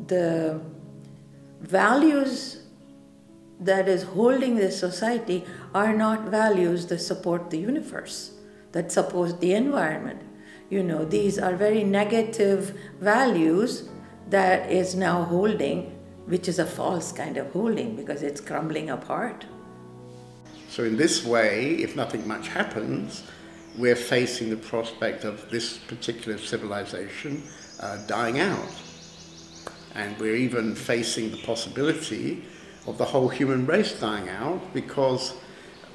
the values that is holding this society are not values that support the universe, that support the environment. You know, these are very negative values that is now holding, which is a false kind of holding because it's crumbling apart. So in this way, if nothing much happens, we're facing the prospect of this particular civilization dying out. And we're even facing the possibility of the whole human race dying out, because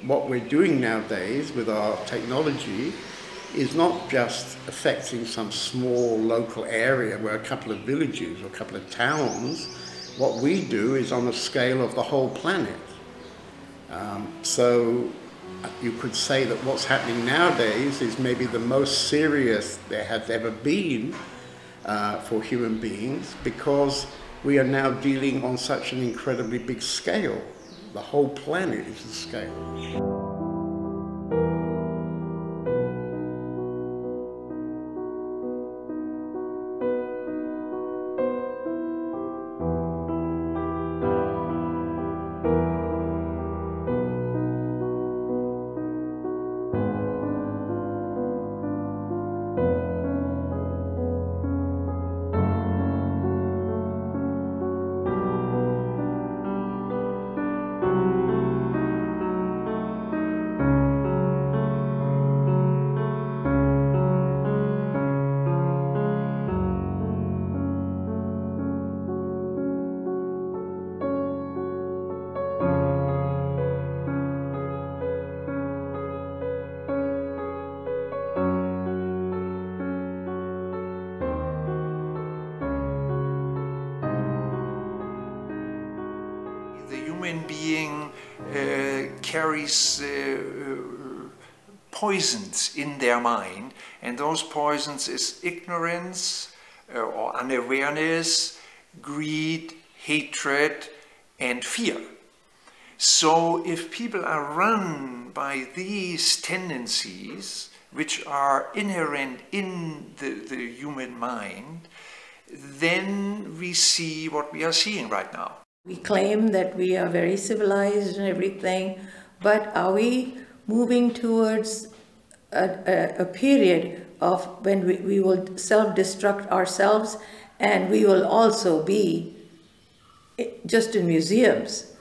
what we're doing nowadays with our technology is not just affecting some small local area where a couple of villages or a couple of towns. What we do is on a scale of the whole planet. So you could say that what's happening nowadays is maybe the most serious there has ever been for human beings, because we are now dealing on such an incredibly big scale. The whole planet is the scale. Human being carries poisons in their mind, and those poisons is ignorance or unawareness, greed, hatred, and fear. So if people are run by these tendencies, which are inherent in the human mind, then we see what we are seeing right now. We claim that we are very civilized and everything, but are we moving towards a period of when we will self-destruct ourselves, and we will also be just in museums,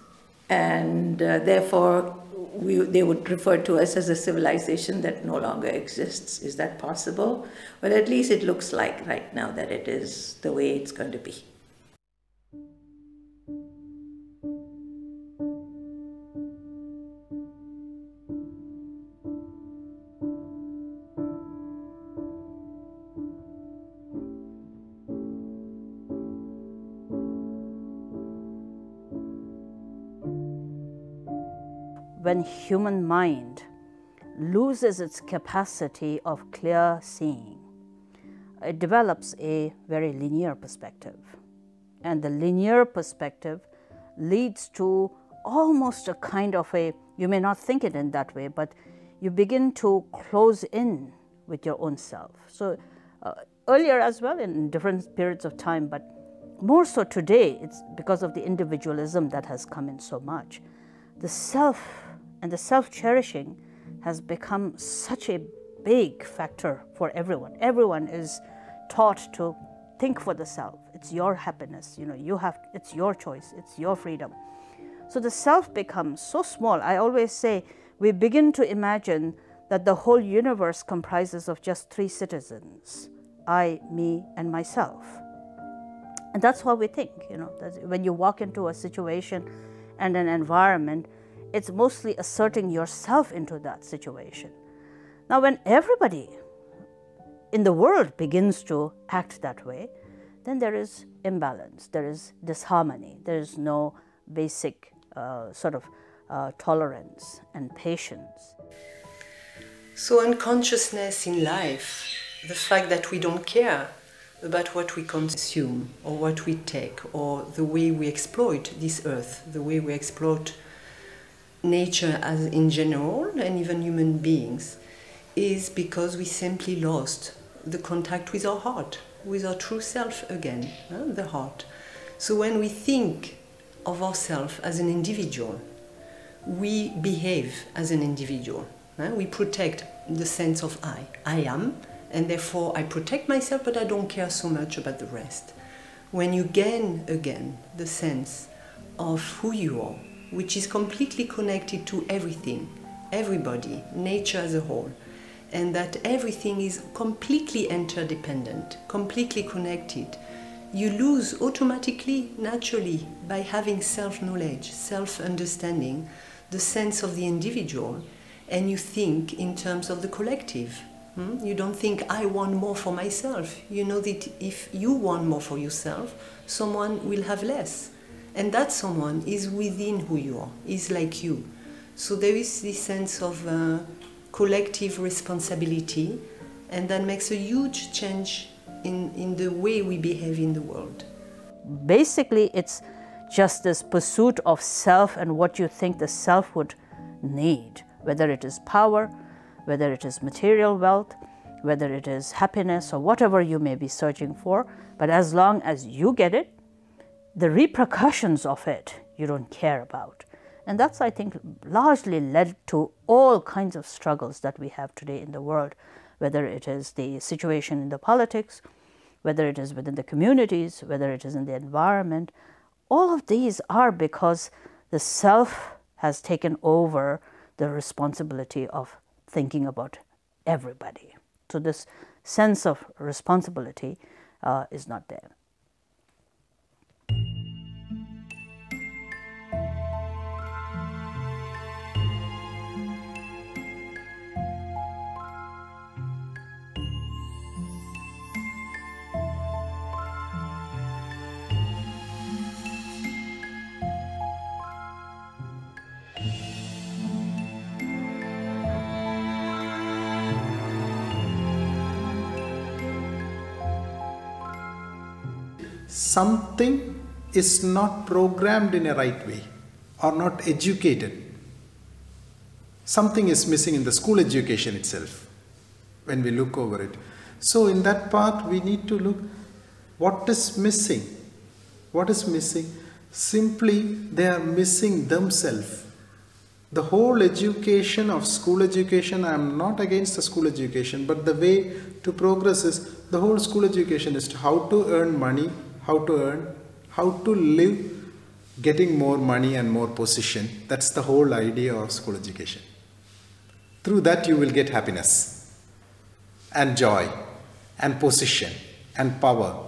and therefore they would refer to us as a civilization that no longer exists? Is that possible? Well, at least it looks like right now that it is the way it's going to be. When human mind loses its capacity of clear seeing, it develops a very linear perspective. And the linear perspective leads to almost a kind of a, you may not think it in that way, but you begin to close in with your own self. So earlier as well, in different periods of time, but more so today, it's because of the individualism that has come in so much. The self and the self-cherishing has become such a big factor for everyone. Everyone is taught to think for the self. It's your happiness, you know, it's your choice, it's your freedom. So the self becomes so small. I always say we begin to imagine that the whole universe comprises of just 3 citizens, I, me, and myself. And that's how we think, you know, when you walk into a situation and an environment, it's mostly asserting yourself into that situation. Now, when everybody in the world begins to act that way, then there is imbalance, there is disharmony, there is no basic tolerance and patience. So unconsciousness in life, the fact that we don't care about what we consume or what we take or the way we exploit this earth, the way we exploit nature as in general and even human beings, is because we simply lost the contact with our heart, with our true self again, the heart. So when we think of ourselves as an individual, we behave as an individual. We protect the sense of I am, and therefore I protect myself, but I don't care so much about the rest. When you gain again the sense of who you are, which is completely connected to everything, everybody, nature as a whole, and that everything is completely interdependent, completely connected, you lose automatically, naturally, by having self-knowledge, self-understanding, the sense of the individual, and you think in terms of the collective. You don't think, I want more for myself. You know that if you want more for yourself, someone will have less. And that someone is within who you are, is like you. So there is this sense of collective responsibility, and that makes a huge change in the way we behave in the world. Basically, it's just this pursuit of self and what you think the self would need, whether it is power, whether it is material wealth, whether it is happiness, or whatever you may be searching for. But as long as you get it, the repercussions of it you don't care about. And that's, I think, largely led to all kinds of struggles that we have today in the world, whether it is the situation in the politics, whether it is within the communities, whether it is in the environment. All of these are because the self has taken over the responsibility of thinking about everybody. So this sense of responsibility is not there. Something is not programmed in a right way or not educated. Something is missing in the school education itself when we look over it. So in that part we need to look what is missing. What is missing? Simply they are missing themselves. The whole education of school education, I am not against the school education, but the way to progress is the whole school education is to how to earn money, how to live, getting more money and more position. That's the whole idea of school education. Through that you will get happiness and joy and position and power.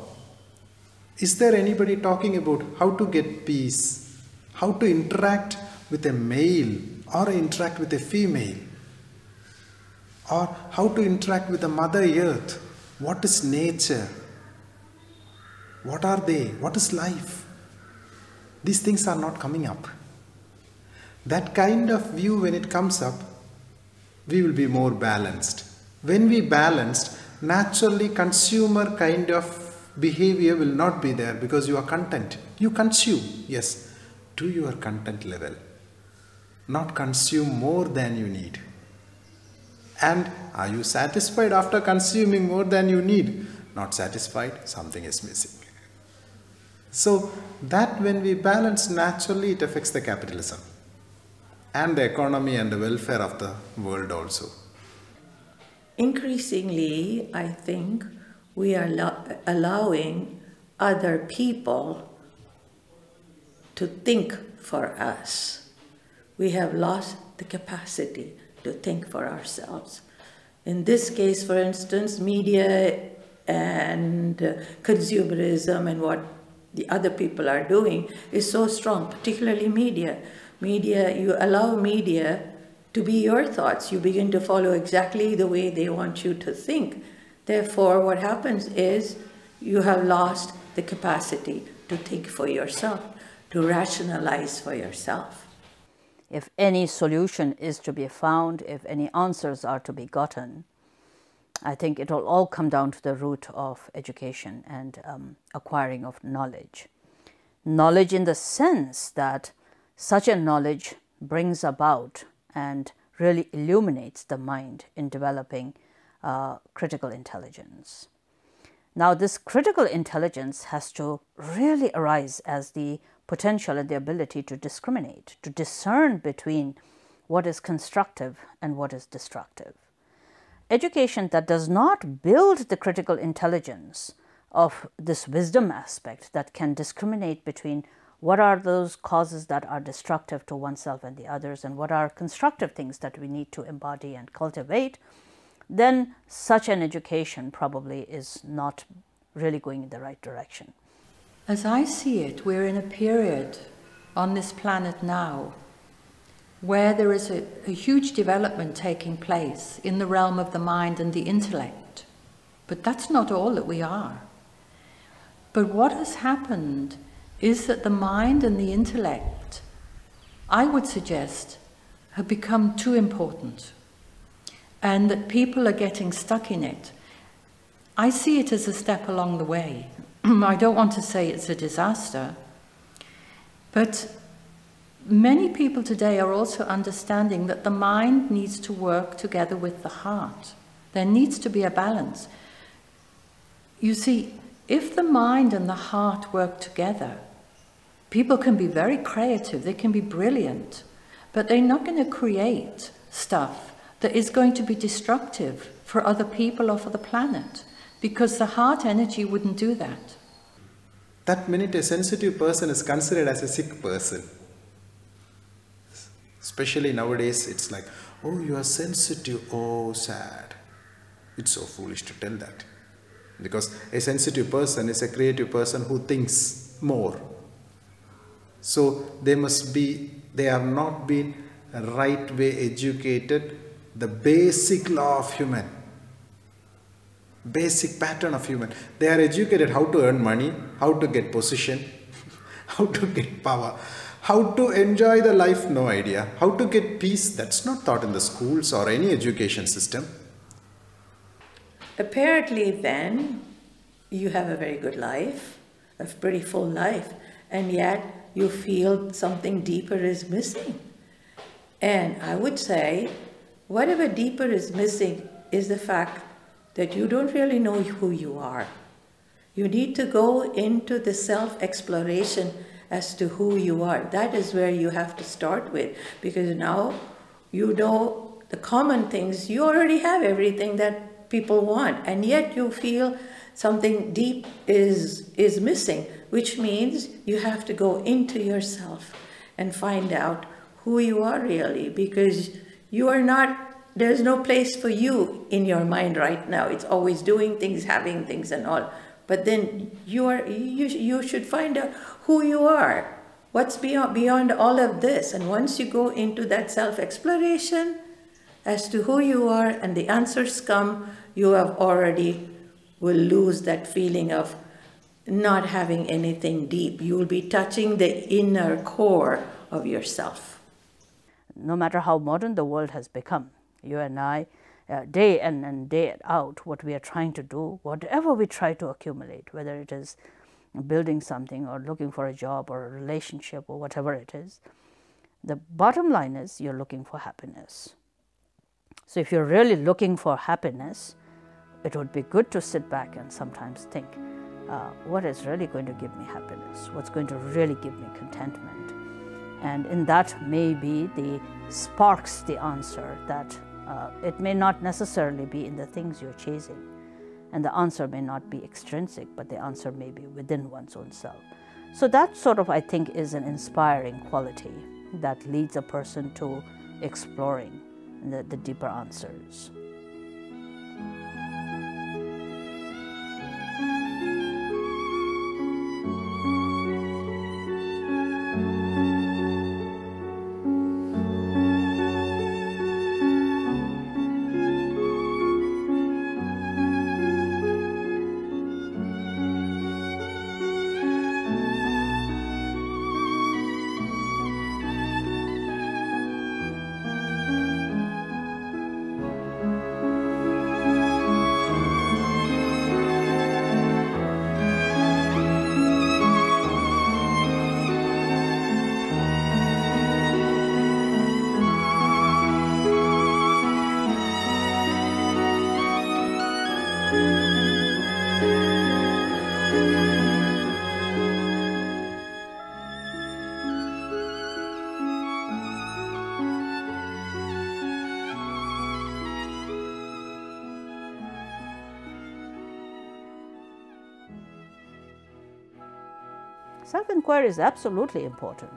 Is there anybody talking about how to get peace, how to interact with a male or interact with a female, or how to interact with the Mother Earth? What is nature? What are they? What is life? These things are not coming up. That kind of view, when it comes up, we will be more balanced. When we balanced, naturally consumer kind of behavior will not be there because you are content. You consume, yes, to your content level. Not consume more than you need. And are you satisfied after consuming more than you need? Not satisfied, something is missing. So that when we balance, naturally it affects the capitalism and the economy and the welfare of the world also. Increasingly, I think we are allowing other people to think for us. We have lost the capacity to think for ourselves. In this case, for instance, media and consumerism and what the other people are doing is so strong, particularly media. Media, you allow media to be your thoughts. You begin to follow exactly the way they want you to think. Therefore, what happens is you have lost the capacity to think for yourself, to rationalize for yourself. If any solution is to be found, if any answers are to be gotten, I think it will all come down to the root of education and acquiring of knowledge. Knowledge in the sense that such a knowledge brings about and really illuminates the mind in developing critical intelligence. Now, this critical intelligence has to really arise as the potential and the ability to discriminate, to discern between what is constructive and what is destructive. Education that does not build the critical intelligence of this wisdom aspect that can discriminate between what are those causes that are destructive to oneself and the others and what are constructive things that we need to embody and cultivate, then such an education probably is not really going in the right direction. As I see it, we're in a period on this planet now where there is a huge development taking place in the realm of the mind and the intellect. But that's not all that we are. But what has happened is that the mind and the intellect, I would suggest, have become too important, and that people are getting stuck in it. I see it as a step along the way. I don't want to say it's a disaster, but many people today are also understanding that the mind needs to work together with the heart. There needs to be a balance. You see, if the mind and the heart work together, people can be very creative, they can be brilliant, but they're not going to create stuff that is going to be destructive for other people or for the planet, because the heart energy wouldn't do that. That minute a sensitive person is considered as a sick person. Especially nowadays, it's like, oh, you are sensitive, oh, sad. It's so foolish to tell that. Because a sensitive person is a creative person who thinks more. So they have not been right way educated, the basic law of human, basic pattern of human. They are educated how to earn money, how to get position, how to get power, how to enjoy the life, no idea. How to get peace, that's not taught in the schools or any education system. Apparently then, you have a very good life, a pretty full life, and yet you feel something deeper is missing. And I would say, whatever deeper is missing is the fact that you don't really know who you are. You need to go into the self-exploration as to who you are. That is where you have to start with, because now you know the common things. You already have everything that people want, and yet you feel something deep is missing, which means you have to go into yourself and find out who you are really, because you are not, there's no place for you in your mind right now. It's always doing things, having things and all. But then you should find out who you are, what's beyond all of this. And once you go into that self-exploration as to who you are and the answers come, you have already will lose that feeling of not having anything deep. You will be touching the inner core of yourself. No matter how modern the world has become, you and I, day in and day out, what we are trying to do, whatever we try to accumulate, whether it is building something or looking for a job or a relationship or whatever it is, the bottom line is you're looking for happiness. So if you're really looking for happiness, it would be good to sit back and sometimes think, what is really going to give me happiness? What's going to really give me contentment? And in that may be the sparks the answer that it may not necessarily be in the things you're chasing. And the answer may not be extrinsic, but the answer may be within one's own self. So that sort of, I think, is an inspiring quality that leads a person to exploring the deeper answers. Self-inquiry is absolutely important.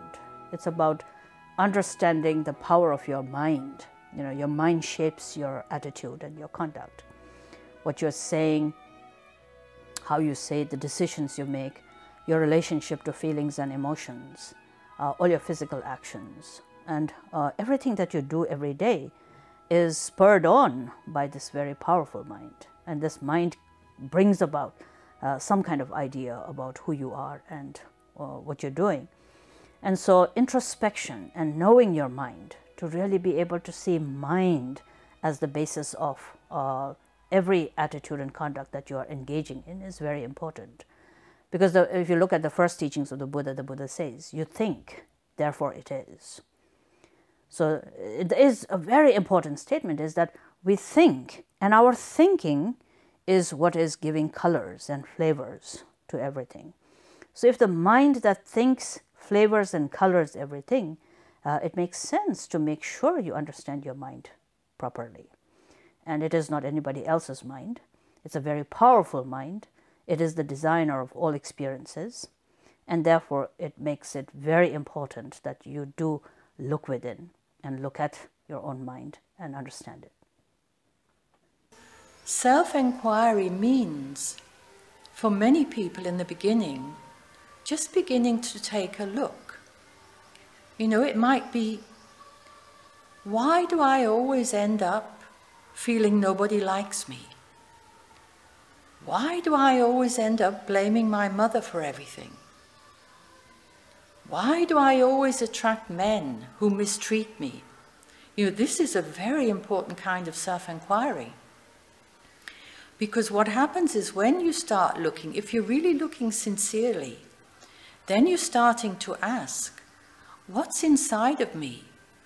It's about understanding the power of your mind. You know, your mind shapes your attitude and your conduct. What you're saying, how you say it, the decisions you make, your relationship to feelings and emotions, all your physical actions, and everything that you do every day is spurred on by this very powerful mind. And this mind brings about some kind of idea about who you are and what you're doing. And so introspection and knowing your mind, to really be able to see mind as the basis of every attitude and conduct that you are engaging in, is very important. Because if you look at the first teachings of the Buddha says, you think, therefore it is. So it is a very important statement, is that we think, and our thinking is what is giving colors and flavors to everything. So if the mind that thinks, flavors and colors everything, it makes sense to make sure you understand your mind properly. And it is not anybody else's mind. It's a very powerful mind. It is the designer of all experiences. And therefore, it makes it very important that you do look within and look at your own mind and understand it. Self-inquiry means, for many people in the beginning, just beginning to take a look. You know, it might be, why do I always end up feeling nobody likes me? Why do I always end up blaming my mother for everything? Why do I always attract men who mistreat me? You know, this is a very important kind of self-inquiry. Because what happens is when you start looking, if you're really looking sincerely, then you're starting to ask, what's inside of me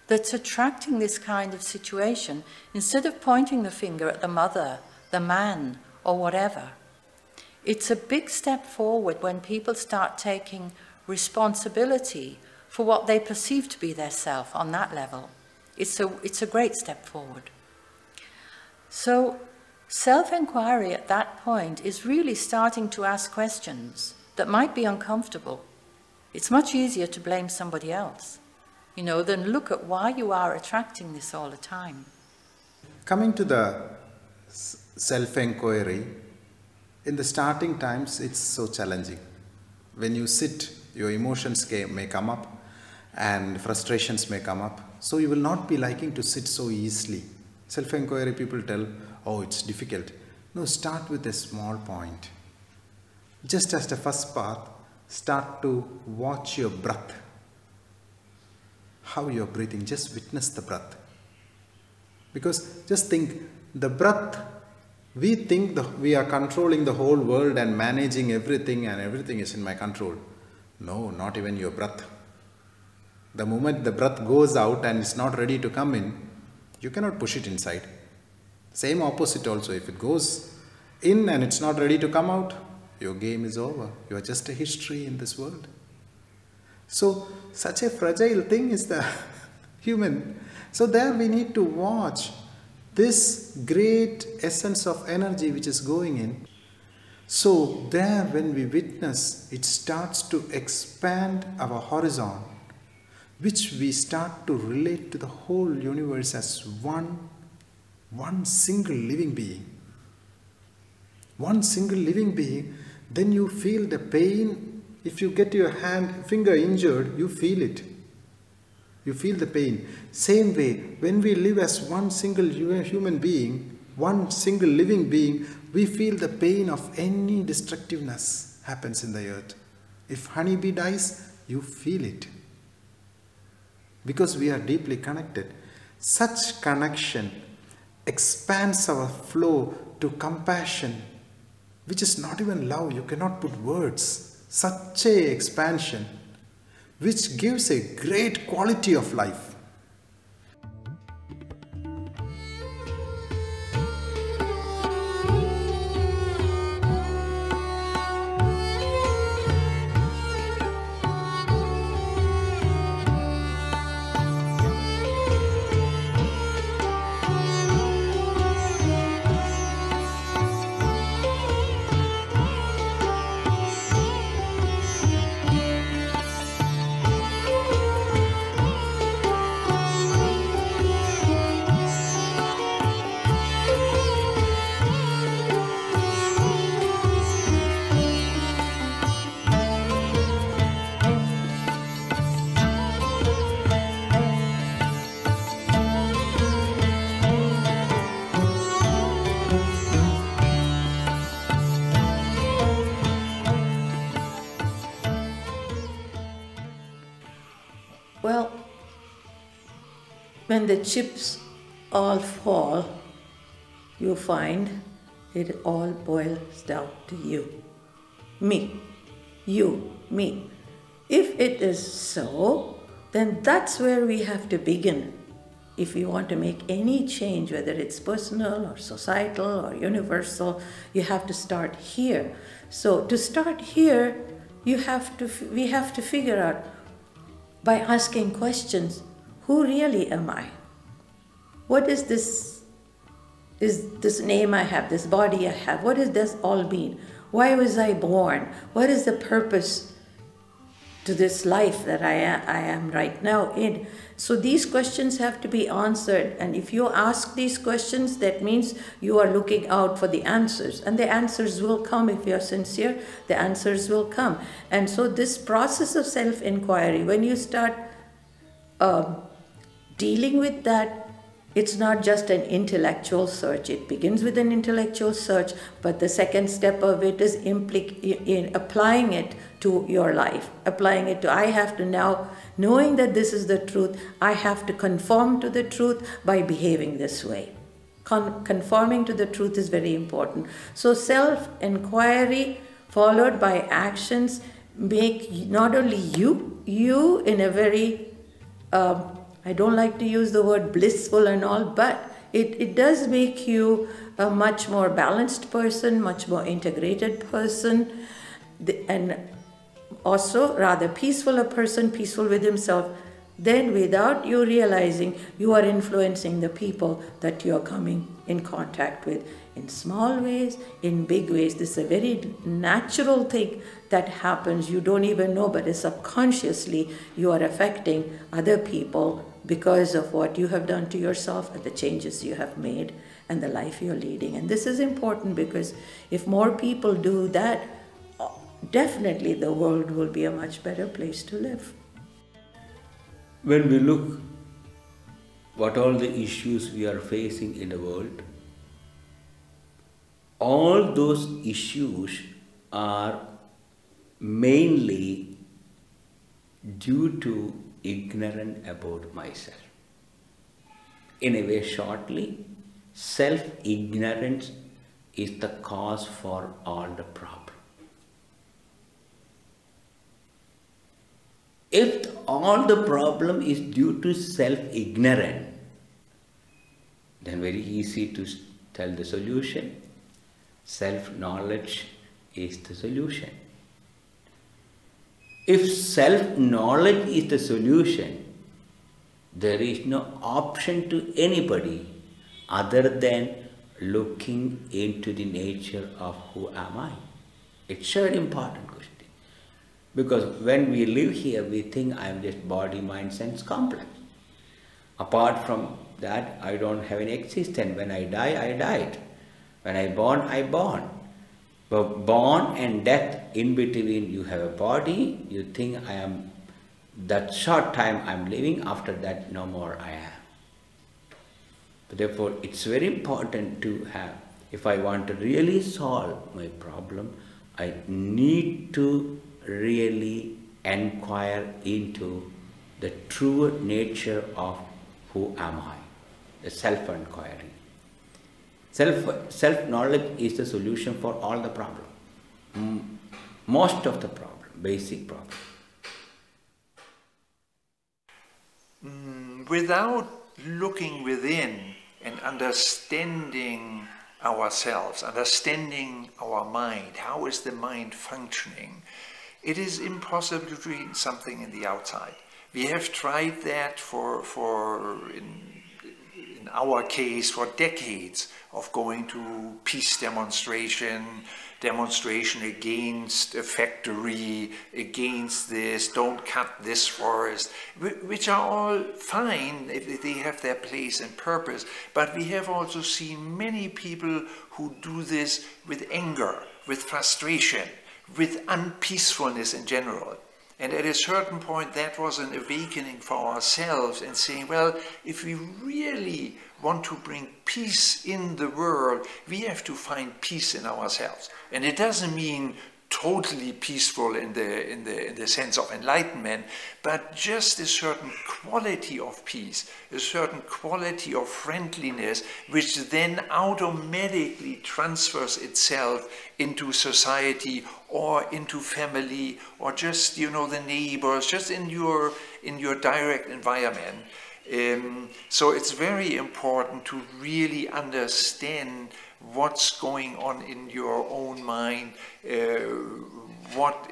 that's attracting this kind of situation, instead of pointing the finger at the mother, the man, or whatever. It's a big step forward when people start taking responsibility for what they perceive to be their self on that level. It's a great step forward. So self-inquiry at that point is really starting to ask questions that might be uncomfortable. It's much easier to blame somebody else, you know, than look at why you are attracting this all the time. Coming to the self-inquiry, in the starting times, it's so challenging. When you sit, your emotions may come up and frustrations may come up. So you will not be liking to sit so easily. Self-inquiry people tell, oh, it's difficult. No, start with a small point. Just as the first path, start to watch your breath. How you're breathing, just witness the breath. Because just think, the breath, we think we are controlling the whole world and managing everything, and everything is in my control. No, not even your breath. The moment the breath goes out and it's not ready to come in, you cannot push it inside. Same opposite also, if it goes in and it's not ready to come out, your game is over. You are just a history in this world. So, such a fragile thing is the human. So there we need to watch this great essence of energy which is going in. So there when we witness, it starts to expand our horizon, which we start to relate to the whole universe as one single living being. One single living being, then you feel the pain. If you get your finger injured, you feel it. You feel the pain. Same way, when we live as one single human being, one single living being, we feel the pain of any destructiveness happens in the earth. If honeybee dies, you feel it. Because we are deeply connected. Such connection expands our flow to compassion, which is not even love. You cannot put words. Such a expansion, which gives a great quality of life. when the chips all fall, you find it all boils down to you. Me. You. Me. If it is so, then that's where we have to begin. If we want to make any change, whether it's personal or societal or universal, you have to start here. So to start here, we have to figure out by asking questions, who really am I? What is this name I have, this body I have? What does this all mean? Why was I born? What is the purpose to this life that I am right now in? So these questions have to be answered, and if you ask these questions, that means you are looking out for the answers, and the answers will come. If you are sincere, the answers will come. And so this process of self-inquiry, when you start dealing with that, it's not just an intellectual search. It begins with an intellectual search, but the second step of it is in applying it to your life. Applying it to, I have to now, knowing that this is the truth, I have to conform to the truth by behaving this way. Conforming to the truth is very important. So self-inquiry followed by actions make not only you in a very, I don't like to use the word blissful and all, but it does make you a much more balanced person, much more integrated person, and also rather peaceful a person, peaceful with himself. Then without you realizing, you are influencing the people that you are coming in contact with in small ways, in big ways. This is a very natural thing that happens. You don't even know, but subconsciously you are affecting other people because of what you have done to yourself and the changes you have made and the life you're leading. And this is important because if more people do that, definitely the world will be a much better place to live. When we look what all the issues we are facing in the world, all those issues are mainly due to ignorance about myself. In a way, shortly, self-ignorance is the cause for all the problems. If all the problem is due to self-ignorance, then very easy to tell the solution. Self-knowledge is the solution. If self-knowledge is the solution, there is no option to anybody other than looking into the nature of who am I. It's a very important question. Because when we live here, we think I am just body, mind, sense complex. Apart from that, I don't have any existence. When I die, I died. When I born, I born. But born and death, in between you have a body, you think I am, that short time I am living, after that no more I am. But therefore, it's very important to have, if I want to really solve my problem, I need to really inquire into the true nature of who am I, the self-inquiry. Self-knowledge is the solution for all the problem, most of the problem, basic problem. Without looking within and understanding ourselves, understanding our mind, how is the mind functioning, it is impossible to read something in the outside. We have tried that in our case for decades, of going to peace demonstration against a factory, against this, don't cut this forest, which are all fine if they have their place and purpose. But we have also seen many people who do this with anger, with frustration, with unpeacefulness in general. And at a certain point, that was an awakening for ourselves and saying, well, if we really want to bring peace in the world, we have to find peace in ourselves. And it doesn't mean totally peaceful in the sense of enlightenment, but just a certain quality of peace, a certain quality of friendliness, which then automatically transfers itself into society or into family or just, you know, the neighbors, just in your direct environment. So it's very important to really understand what's going on in your own mind, what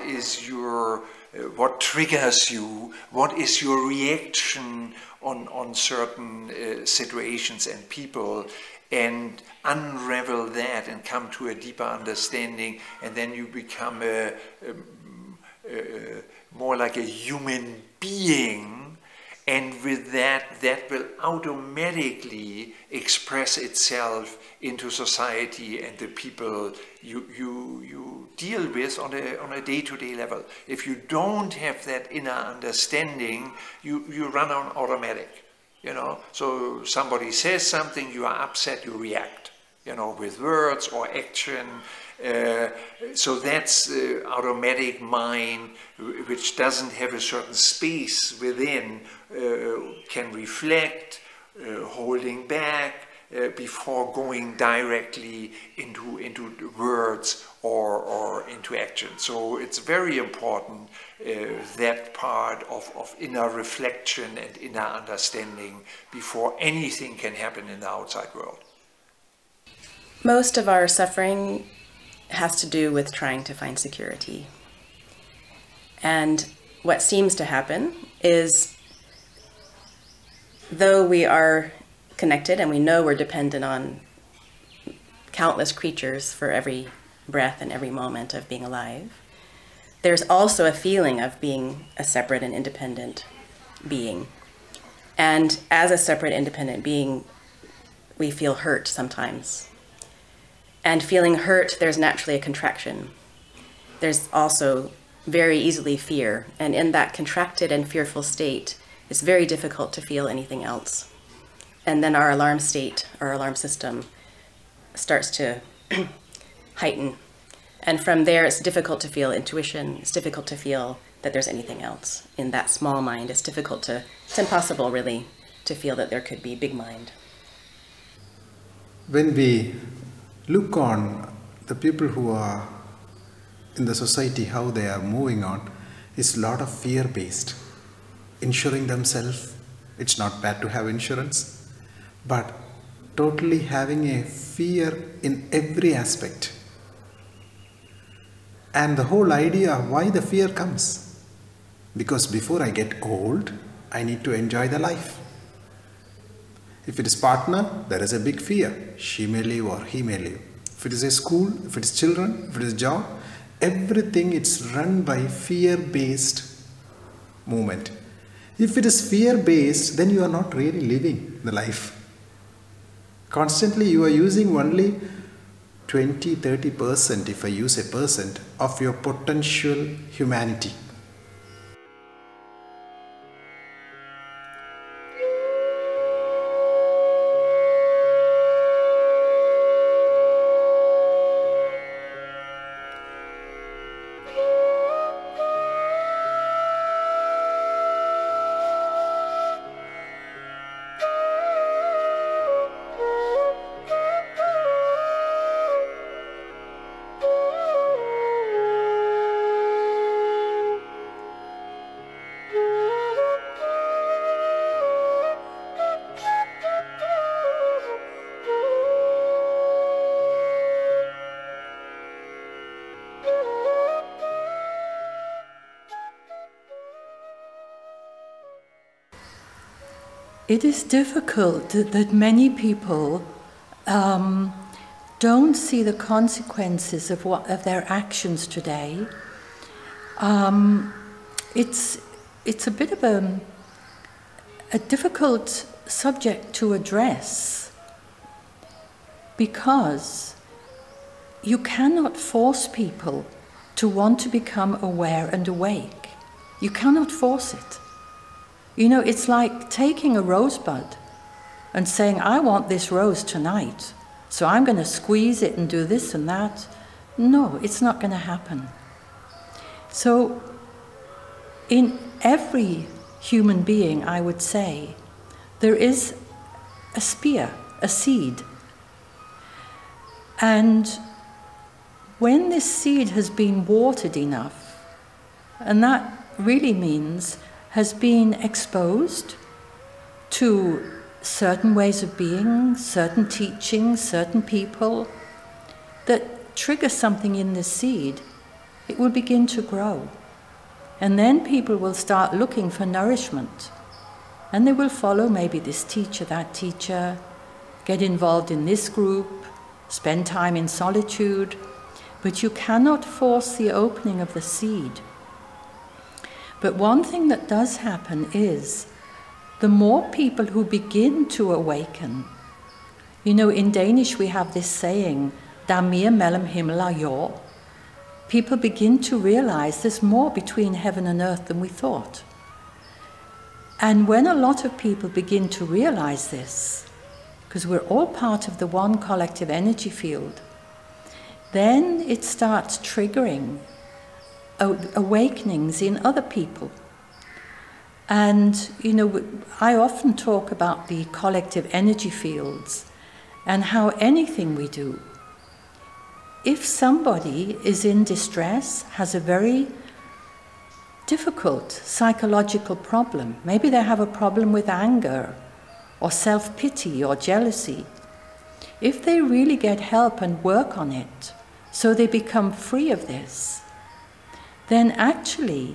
triggers you, what is your reaction on certain situations and people, and unravel that and come to a deeper understanding, and then you become more like a human being. And with that, that will automatically express itself into society and the people you deal with on a day-to-day level. If you don't have that inner understanding, you run on automatic, you know. So somebody says something, you are upset, you react, you know, with words or action. So that's automatic mind, which doesn't have a certain space within, can reflect, holding back before going directly into words or into action. So it's very important, that part of inner reflection and inner understanding before anything can happen in the outside world. Most of our suffering has to do with trying to find security. And what seems to happen is, though we are connected and we know we're dependent on countless creatures for every breath and every moment of being alive, there's also a feeling of being a separate and independent being. And as a separate, independent being, we feel hurt sometimes. And feeling hurt, there's naturally a contraction. There's also very easily fear. And in that contracted and fearful state, it's very difficult to feel anything else. And then our alarm state, our alarm system, starts to heighten. And from there, it's difficult to feel intuition. It's difficult to feel that there's anything else. In that small mind, it's impossible really to feel that there could be big mind. When we look on the people who are in the society, how they are moving on, is a lot of fear-based. Insuring themselves, it's not bad to have insurance, but totally having a fear in every aspect. And the whole idea of why the fear comes, because before I get old, I need to enjoy the life. If it is partner, there is a big fear. She may leave or he may leave. If it is a school, if it is children, if it is job, everything it's run by fear-based movement. If it is fear-based, then you are not really living the life. Constantly you are using only 20-30%, if I use a percent, of your potential humanity. It is difficult that many people don't see the consequences of their actions today. It's a bit of a difficult subject to address, because you cannot force people to want to become aware and awake. You cannot force it. You know, it's like taking a rosebud and saying, I want this rose tonight, so I'm going to squeeze it and do this and that. No, it's not going to happen. So in every human being, I would say, there is a spear, a seed. And when this seed has been watered enough, and that really means has been exposed to certain ways of being, certain teachings, certain people that trigger something in this seed, it will begin to grow. And then people will start looking for nourishment. And they will follow maybe this teacher, that teacher, get involved in this group, spend time in solitude. But you cannot force the opening of the seed. But one thing that does happen is the more people who begin to awaken, you know, in Danish we have this saying, "Der mere mellem himmel og jord." People begin to realize there's more between heaven and earth than we thought. And when a lot of people begin to realize this, because we're all part of the one collective energy field, then it starts triggering awakenings in other people. And, you know, I often talk about the collective energy fields and how anything we do, if somebody is in distress, has a very difficult psychological problem, maybe they have a problem with anger or self-pity or jealousy, if they really get help and work on it so they become free of this, then actually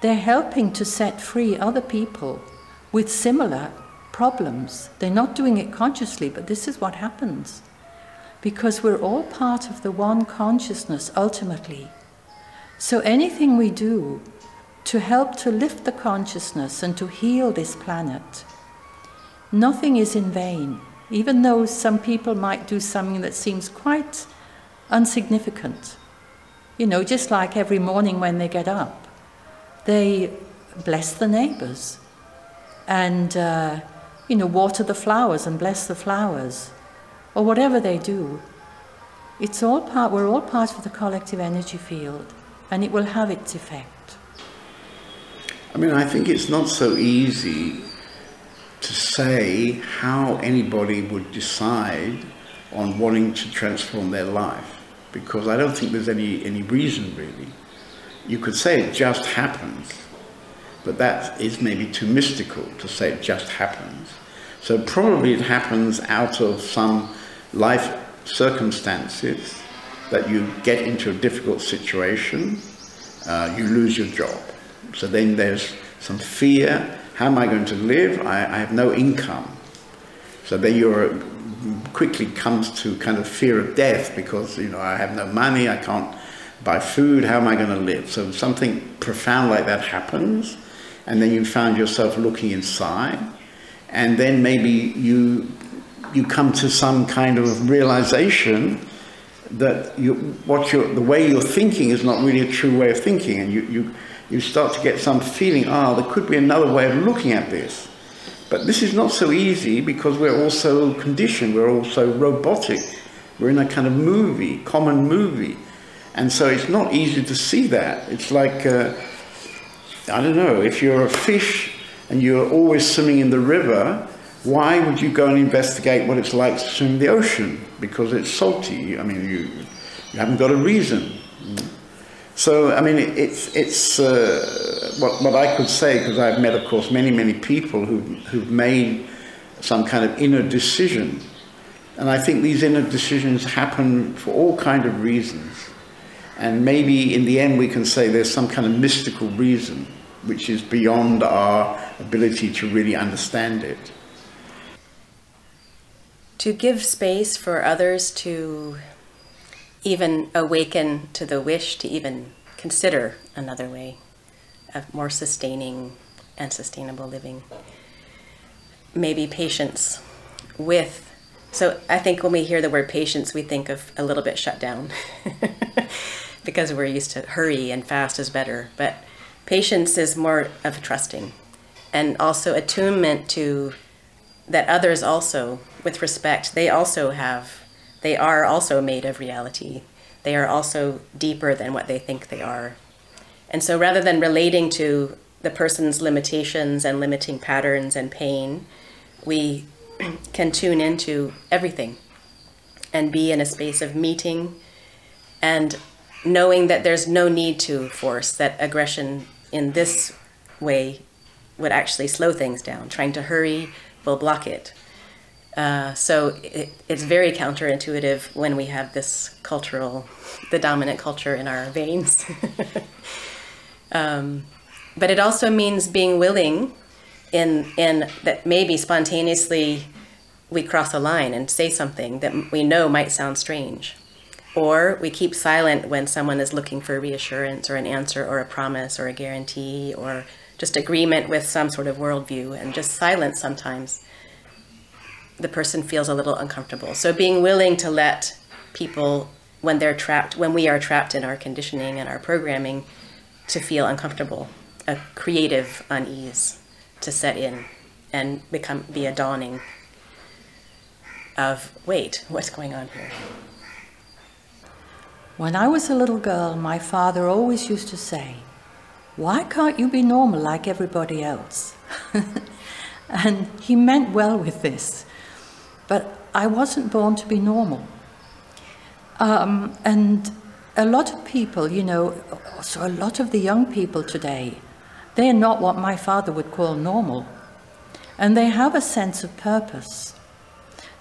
they're helping to set free other people with similar problems. They're not doing it consciously, but this is what happens. Because we're all part of the one consciousness ultimately. So anything we do to help to lift the consciousness and to heal this planet, nothing is in vain, even though some people might do something that seems quite insignificant. You know, just like every morning when they get up, they bless the neighbors and, you know, water the flowers and bless the flowers, or whatever they do. It's all part, we're all part of the collective energy field, and it will have its effect. I mean, I think it's not so easy to say how anybody would decide on wanting to transform their life, because I don't think there's any reason really. You could say it just happens, but that is maybe too mystical to say it just happens. So probably it happens out of some life circumstances, that you get into a difficult situation, you lose your job. So then there's some fear. How am I going to live? I have no income. So then you're quickly comes to kind of fear of death, because, you know, I have no money, I can't buy food, how am I going to live? So something profound like that happens, and then you find yourself looking inside, and then maybe you come to some kind of realization that the way you're thinking is not really a true way of thinking, and you start to get some feeling, there could be another way of looking at this. But this is not so easy, because we're also conditioned, we're also robotic. We're in a kind of movie, common movie. And so it's not easy to see that. It's like, I don't know, if you're a fish and you're always swimming in the river, why would you go and investigate what it's like to swim in the ocean? Because it's salty. I mean, you haven't got a reason. So, I mean, it's what I could say, because I've met, of course, many people who've made some kind of inner decision. And I think these inner decisions happen for all kinds of reasons. And maybe in the end we can say there's some kind of mystical reason which is beyond our ability to really understand it. To give space for others to even awaken to the wish to even consider another way of more sustaining and sustainable living. Maybe patience with, so I think when we hear the word patience, we think of a little bit shut down because we're used to hurry and fast is better. But patience is more of trusting, and also attunement to that others also, with respect, they are also made of reality. They are also deeper than what they think they are. And so rather than relating to the person's limitations and limiting patterns and pain, we can tune into everything and be in a space of meeting and knowing that there's no need to force, that aggression in this way would actually slow things down. Trying to hurry will block it. So it's very counterintuitive when we have this the dominant culture in our veins. But it also means being willing in that maybe spontaneously we cross a line and say something that we know might sound strange. Or we keep silent when someone is looking for reassurance or an answer or a promise or a guarantee or just agreement with some sort of worldview, and just silence sometimes. The person feels a little uncomfortable. So being willing to let people, when we are trapped in our conditioning and our programming, to feel uncomfortable, a creative unease to set in and be a dawning of, wait, what's going on here? When I was a little girl, my father always used to say, "Why can't you be normal like everybody else?" And he meant well with this, but I wasn't born to be normal. And a lot of people, so a lot of the young people today, they're not what my father would call normal. And they have a sense of purpose.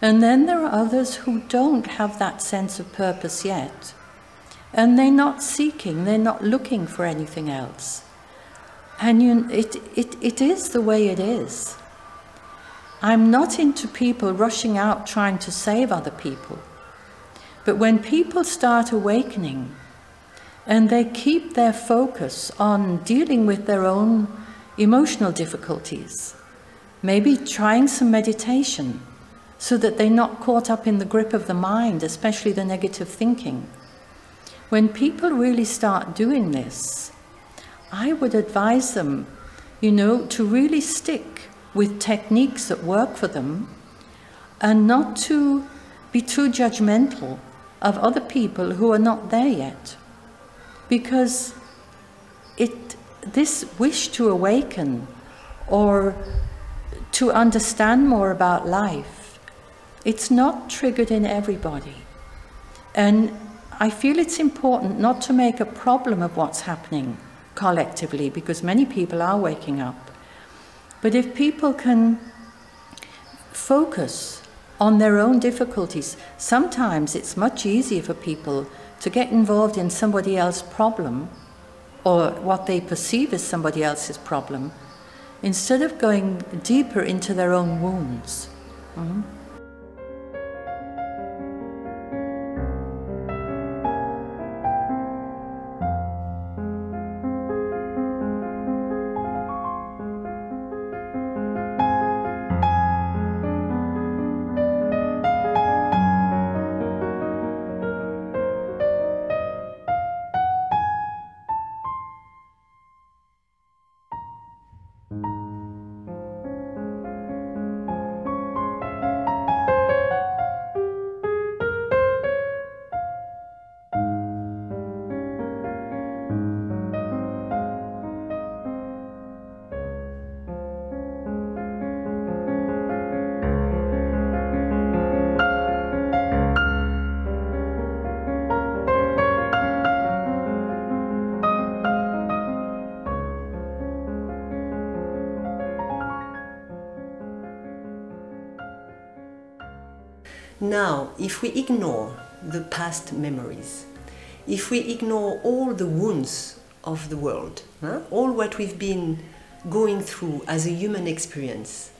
And then there are others who don't have that sense of purpose yet. And they're not seeking, they're not looking for anything else. And it is the way it is. I'm not into people rushing out trying to save other people. But when people start awakening and they keep their focus on dealing with their own emotional difficulties, maybe trying some meditation so that they're not caught up in the grip of the mind, especially the negative thinking. When people really start doing this, I would advise them, to really stick with techniques that work for them and not to be too judgmental of other people who are not there yet. Because this wish to awaken or to understand more about life, it's not triggered in everybody. And I feel it's important not to make a problem of what's happening collectively, because many people are waking up. But if people can focus on their own difficulties, sometimes it's much easier for people to get involved in somebody else's problem or what they perceive as somebody else's problem, instead of going deeper into their own wounds. Mm-hmm. Now, if we ignore the past memories, if we ignore all the wounds of the world, all what we've been going through as a human experience,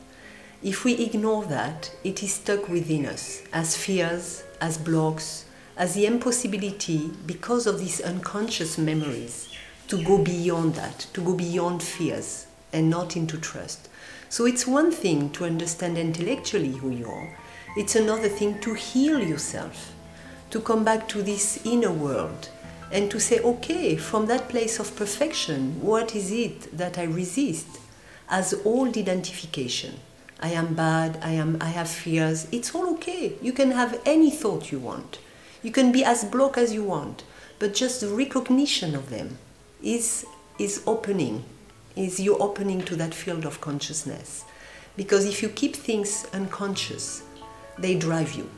if we ignore that, it is stuck within us as fears, as blocks, as the impossibility, because of these unconscious memories, to go beyond that, to go beyond fears and not into trust. So it's one thing to understand intellectually who you are. It's another thing to heal yourself, to come back to this inner world and to say, okay, from that place of perfection, what is it that I resist? As old identification. I am bad, I have fears. It's all okay. You can have any thought you want. You can be as blocked as you want. But just the recognition of them is is opening, is you opening to that field of consciousness. Because if you keep things unconscious, they drive you.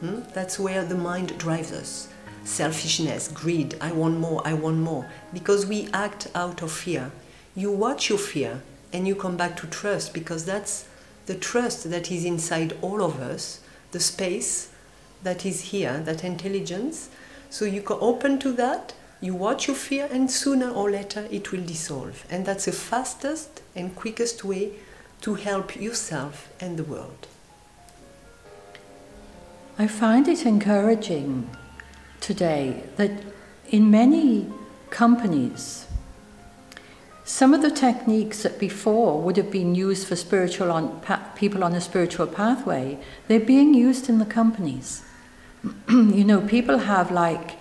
That's where the mind drives us. Selfishness, greed, I want more, because we act out of fear. You watch your fear and you come back to trust, because that's the trust that is inside all of us, the space that is here, that intelligence. So you can open to that, you watch your fear, and sooner or later it will dissolve. And that's the fastest and quickest way to help yourself and the world. I find it encouraging today that in many companies, some of the techniques that before would have been used for people on a spiritual pathway, they're being used in the companies. You know, people have, like,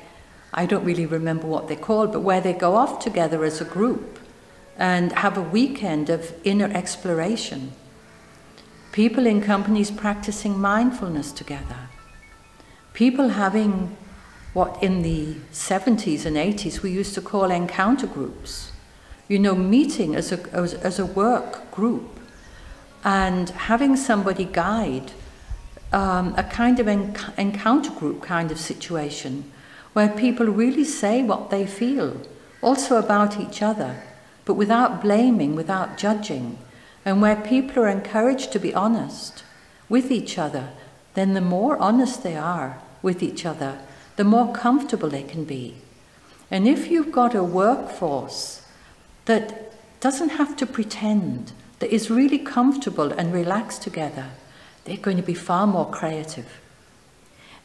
I don't really remember what they're called, but where they go off together as a group and have a weekend of inner exploration. People in companies practicing mindfulness together. People having what in the 70s and 80s we used to call encounter groups. You know, meeting as a work group and having somebody guide a kind of encounter group kind of situation where people really say what they feel, also about each other, but without blaming, without judging, and where people are encouraged to be honest with each other. Then the more honest they are with each other, the more comfortable they can be. And if you've got a workforce that doesn't have to pretend, that is really comfortable and relaxed together, they're going to be far more creative.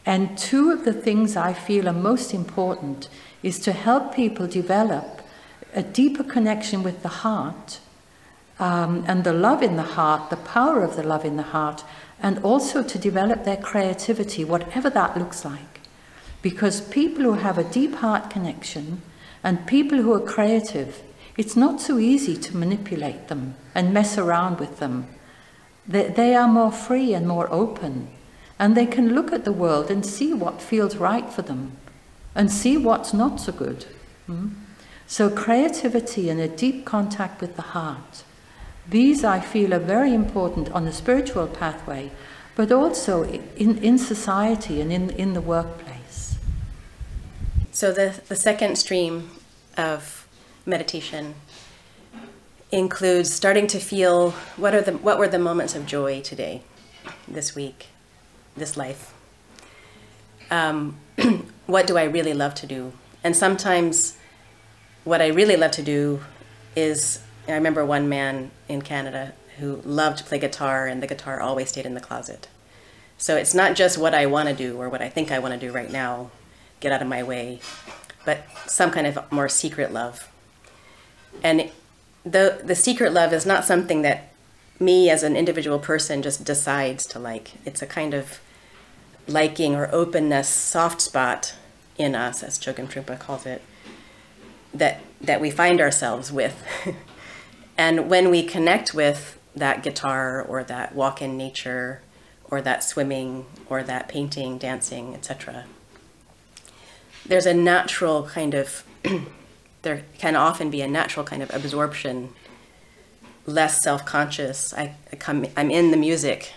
And two of the things I feel are most important is to help people develop a deeper connection with the heart, and the love in the heart, the power of the love in the heart, and also to develop their creativity, whatever that looks like. Because people who have a deep heart connection and people who are creative, it's not so easy to manipulate them and mess around with them. They are more free and more open, and they can look at the world and see what feels right for them and see what's not so good. So creativity and a deep contact with the heart, these I feel are very important on the spiritual pathway, but also in society and in the workplace. So the second stream of meditation includes starting to feel what were the moments of joy today, this week, this life. What do I really love to do? And sometimes what I really love to do is, I remember one man in Canada who loved to play guitar, and the guitar always stayed in the closet. So it's not just what I want to do or what I think I want to do right now, get out of my way, but some kind of more secret love. And the secret love is not something that me as an individual person just decides to like. It's a kind of liking or openness, soft spot in us, as Chogyam Trungpa calls it, that we find ourselves with. And when we connect with that guitar or that walk in nature or that swimming or that painting, dancing, etc., there's a natural kind of, there can often be a natural kind of absorption, less self-conscious. I'm in the music,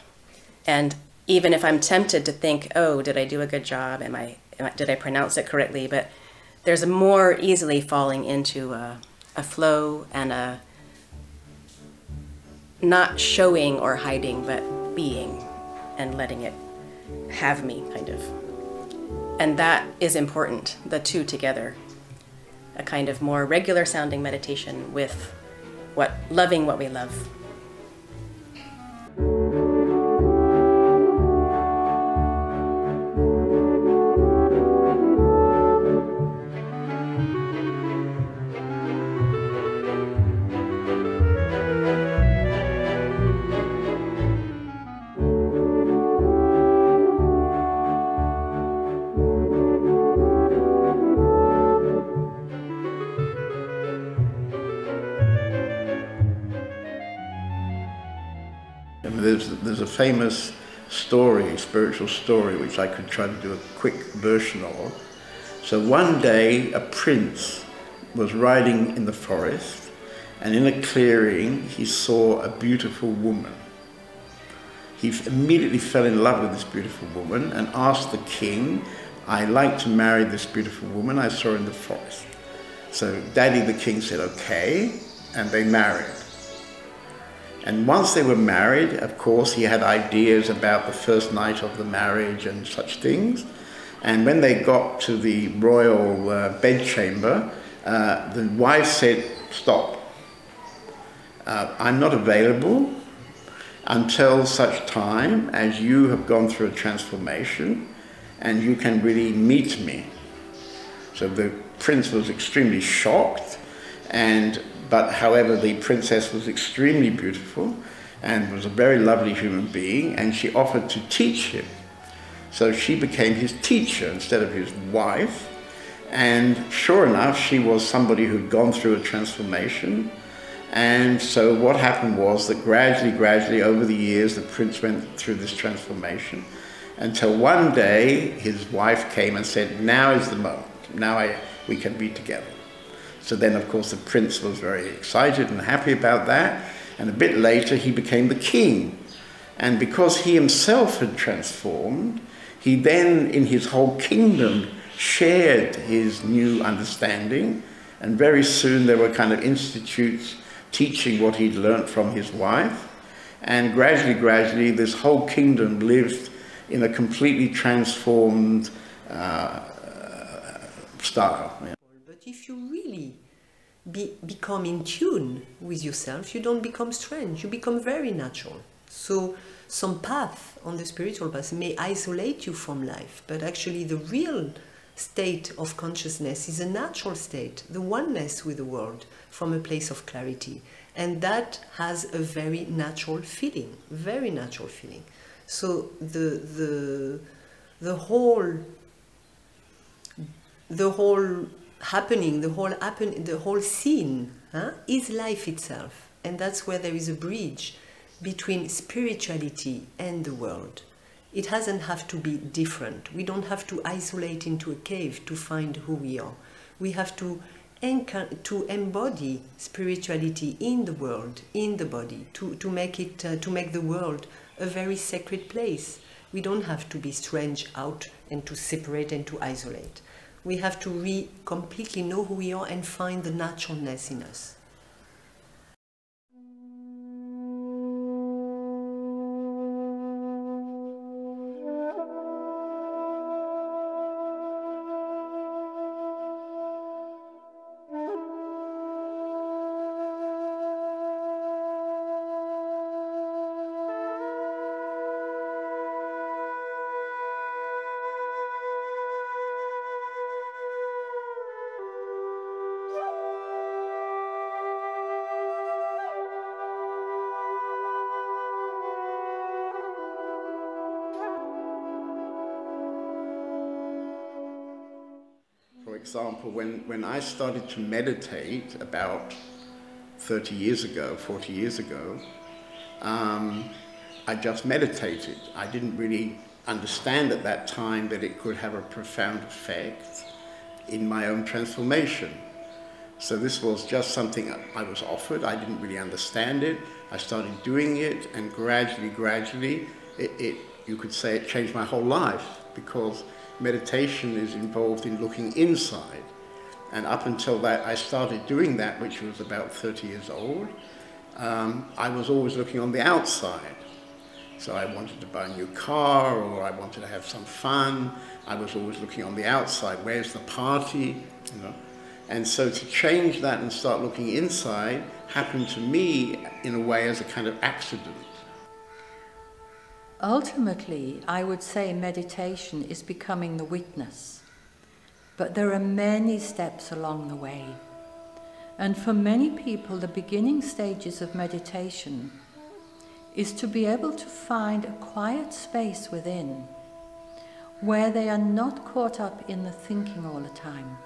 and even if I'm tempted to think, oh, did I do a good job? Did I pronounce it correctly? But there's a more easily falling into a flow and a not showing or hiding, but being and letting it have me, kind of. And that is important, the two together. A kind of more regular sounding meditation with loving what we love. There's a famous story, spiritual story, which I could try to do a quick version of. So one day a prince was riding in the forest, and in a clearing he saw a beautiful woman. He immediately fell in love with this beautiful woman and asked the king, "I'd like to marry this beautiful woman I saw in the forest." So Daddy the king said, "Okay," and they married. And once they were married, of course, he had ideas about the first night of the marriage and such things. And when they got to the royal bedchamber, the wife said, "Stop. I'm not available until such time as you have gone through a transformation and you can really meet me." So the prince was extremely shocked, but however the princess was extremely beautiful and was a very lovely human being, and she offered to teach him. So she became his teacher instead of his wife, and sure enough she was somebody who'd gone through a transformation. And so what happened was that gradually over the years the prince went through this transformation until one day his wife came and said, "Now is the moment, we can be together." So then of course the prince was very excited and happy about that, and a bit later he became the king. And because he himself had transformed, he then in his whole kingdom shared his new understanding, and very soon there were kind of institutes teaching what he'd learnt from his wife, and gradually this whole kingdom lived in a completely transformed style. Yeah. But if you really become in tune with yourself, you don't become strange, you become very natural. So some path on the spiritual path may isolate you from life, but actually the real state of consciousness is a natural state, the oneness with the world from a place of clarity. And that has a very natural feeling, very natural feeling. So the whole happening, the whole scene is life itself. And that's where there is a bridge between spirituality and the world. It doesn't have to be different. We don't have to isolate into a cave to find who we are. We have to embody spirituality in the world, in the body, to make the world a very sacred place. We don't have to be strange out and to separate and to isolate. We have to completely know who we are and find the naturalness in us. For example, when I started to meditate about 30 years ago, 40 years ago, I just meditated. I didn't really understand at that time that it could have a profound effect in my own transformation. So this was just something I was offered. I didn't really understand it. I started doing it, and gradually, you could say it changed my whole life, because meditation is involved in looking inside. And up until that, I started doing that, which was about 30 years old. I was always looking on the outside. So I wanted to buy a new car, or I wanted to have some fun. I was always looking on the outside. Where's the party? You know? And so to change that and start looking inside happened to me in a way as a kind of accident. Ultimately, I would say meditation is becoming the witness. But there are many steps along the way. And for many people, the beginning stages of meditation is to be able to find a quiet space within, where they are not caught up in the thinking all the time.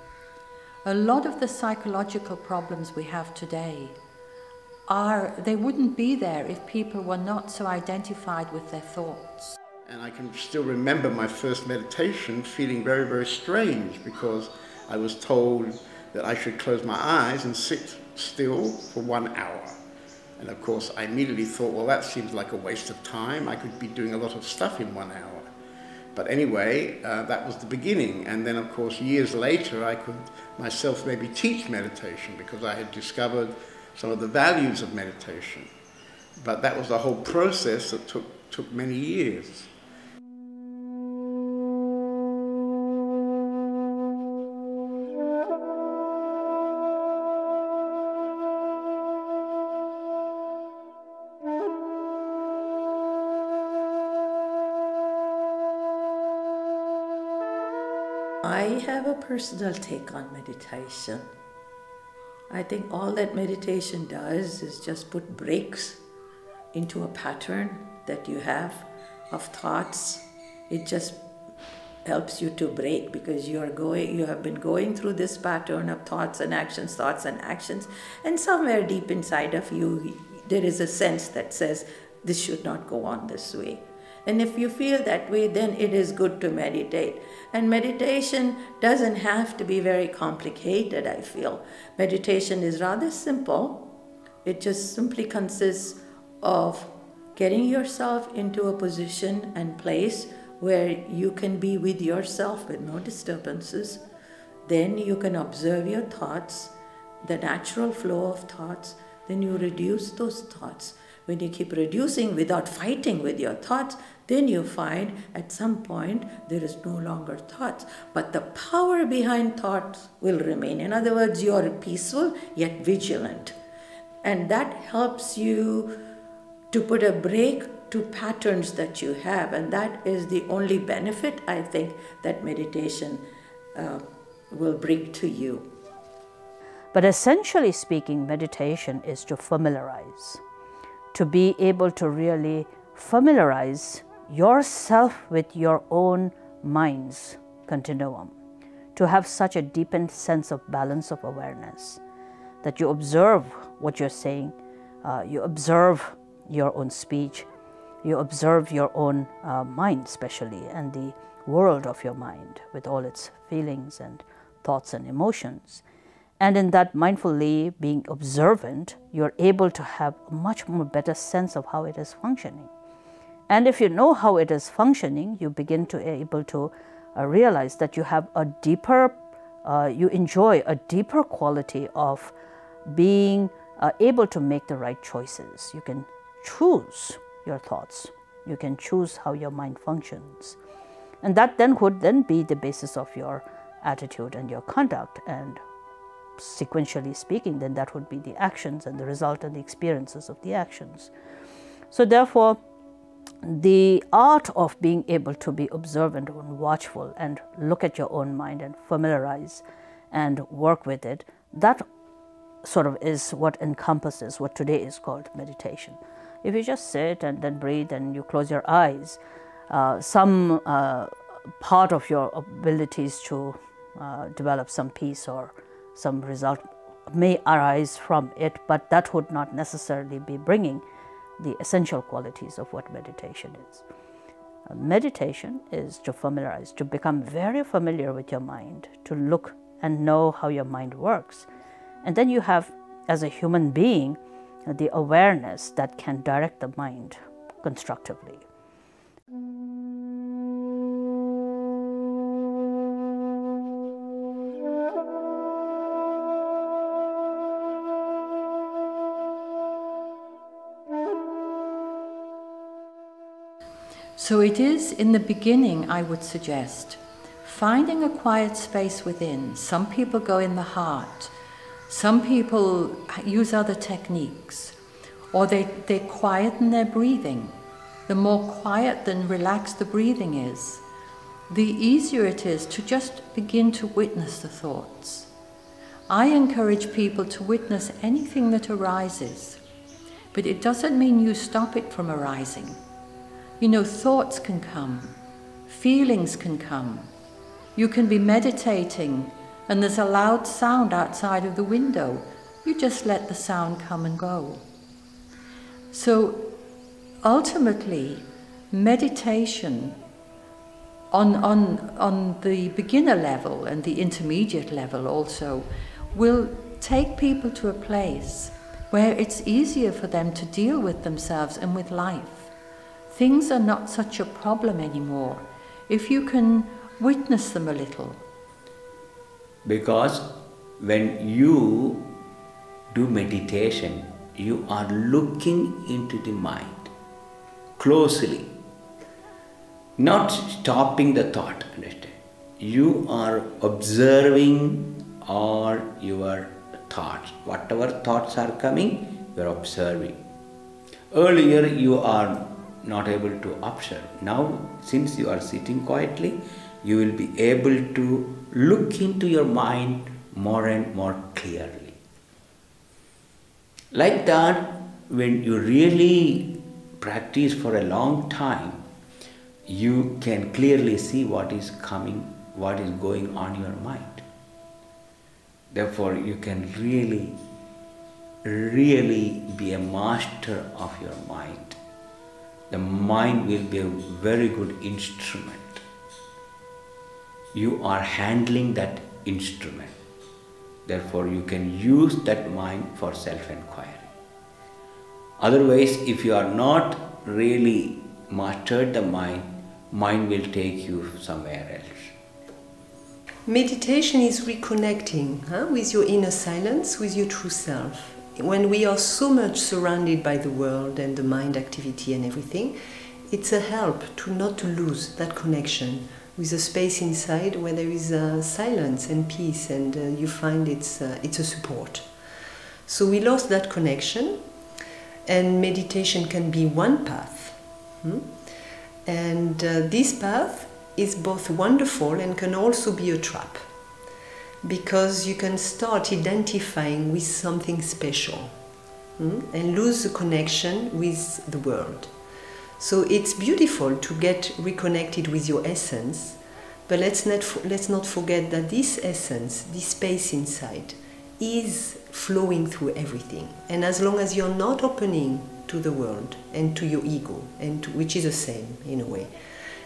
A lot of the psychological problems we have today they wouldn't be there if people were not so identified with their thoughts. And I can still remember my first meditation feeling very, very strange, because I was told that I should close my eyes and sit still for 1 hour. And of course, I immediately thought, well, that seems like a waste of time. I could be doing a lot of stuff in 1 hour. But anyway, that was the beginning. And then, of course, years later, I could myself maybe teach meditation because I had discovered some of the values of meditation. But that was a whole process that took many years. I have a personal take on meditation. I think all that meditation does is just put brakes into a pattern that you have of thoughts. It just helps you to break because you have been going through this pattern of thoughts and actions, and somewhere deep inside of you there is a sense that says this should not go on this way. And if you feel that way, then it is good to meditate. And meditation doesn't have to be very complicated, I feel. Meditation is rather simple. It just simply consists of getting yourself into a position and place where you can be with yourself with no disturbances. Then you can observe your thoughts, the natural flow of thoughts. Then you reduce those thoughts. When you keep reducing without fighting with your thoughts, then you find at some point there is no longer thoughts. But the power behind thoughts will remain. In other words, you are peaceful yet vigilant. And that helps you to put a brake to patterns that you have. And that is the only benefit, I think, that meditation will bring to you. But essentially speaking, meditation is to familiarize. To be able to really familiarize yourself with your own mind's continuum, to have such a deepened sense of balance of awareness, that you observe what you're saying, you observe your own speech, you observe your own mind especially, and the world of your mind with all its feelings and thoughts and emotions. And in that mindfully being observant, you're able to have a much more better sense of how it is functioning. And if you know how it is functioning, you begin to able to realize that you have a deeper, you enjoy a deeper quality of being able to make the right choices. You can choose your thoughts. You can choose how your mind functions. And that then would then be the basis of your attitude and your conduct, and sequentially speaking, then that would be the actions and the result and the experiences of the actions. So therefore, the art of being able to be observant and watchful and look at your own mind and familiarize and work with it, that sort of is what encompasses what today is called meditation. If you just sit and then breathe and you close your eyes, some part of your abilities to develop some peace or some result may arise from it, but that would not necessarily be bringing the essential qualities of what meditation is. Meditation is to familiarize, to become very familiar with your mind, to look and know how your mind works. And then you have, as a human being, the awareness that can direct the mind constructively. So it is, in the beginning, I would suggest, finding a quiet space within. Some people go in the heart. Some people use other techniques. Or they quieten their breathing. The more quiet and relaxed the breathing is, the easier it is to just begin to witness the thoughts. I encourage people to witness anything that arises, but it doesn't mean you stop it from arising. You know, thoughts can come, feelings can come. You can be meditating and there's a loud sound outside of the window. You just let the sound come and go. So ultimately, meditation on the beginner level and the intermediate level also will take people to a place where it's easier for them to deal with themselves and with life. Things are not such a problem anymore if you can witness them a little. Because when you do meditation, you are looking into the mind closely, not stopping the thought, understand? You are observing all your thoughts. Whatever thoughts are coming, you are observing. Earlier you are not able to observe. Now, since you are sitting quietly, you will be able to look into your mind more and more clearly. Like that, when you really practice for a long time, you can clearly see what is coming, what is going on in your mind. Therefore, you can really be a master of your mind. The mind will be a very good instrument. You are handling that instrument. Therefore, you can use that mind for self-inquiry. Otherwise, if you are not really mastered the mind, mind will take you somewhere else. Meditation is reconnecting with your inner silence, with your true self. When we are so much surrounded by the world and the mind activity and everything, it's a help to not to lose that connection with a space inside where there is silence and peace, and you find it's a support. So we lost that connection, and meditation can be one path. And this path is both wonderful and can also be a trap, because you can start identifying with something special and lose the connection with the world. So it's beautiful to get reconnected with your essence, but let's not forget that this essence, this space inside, is flowing through everything. And as long as you're not opening to the world and to your ego, which is the same in a way,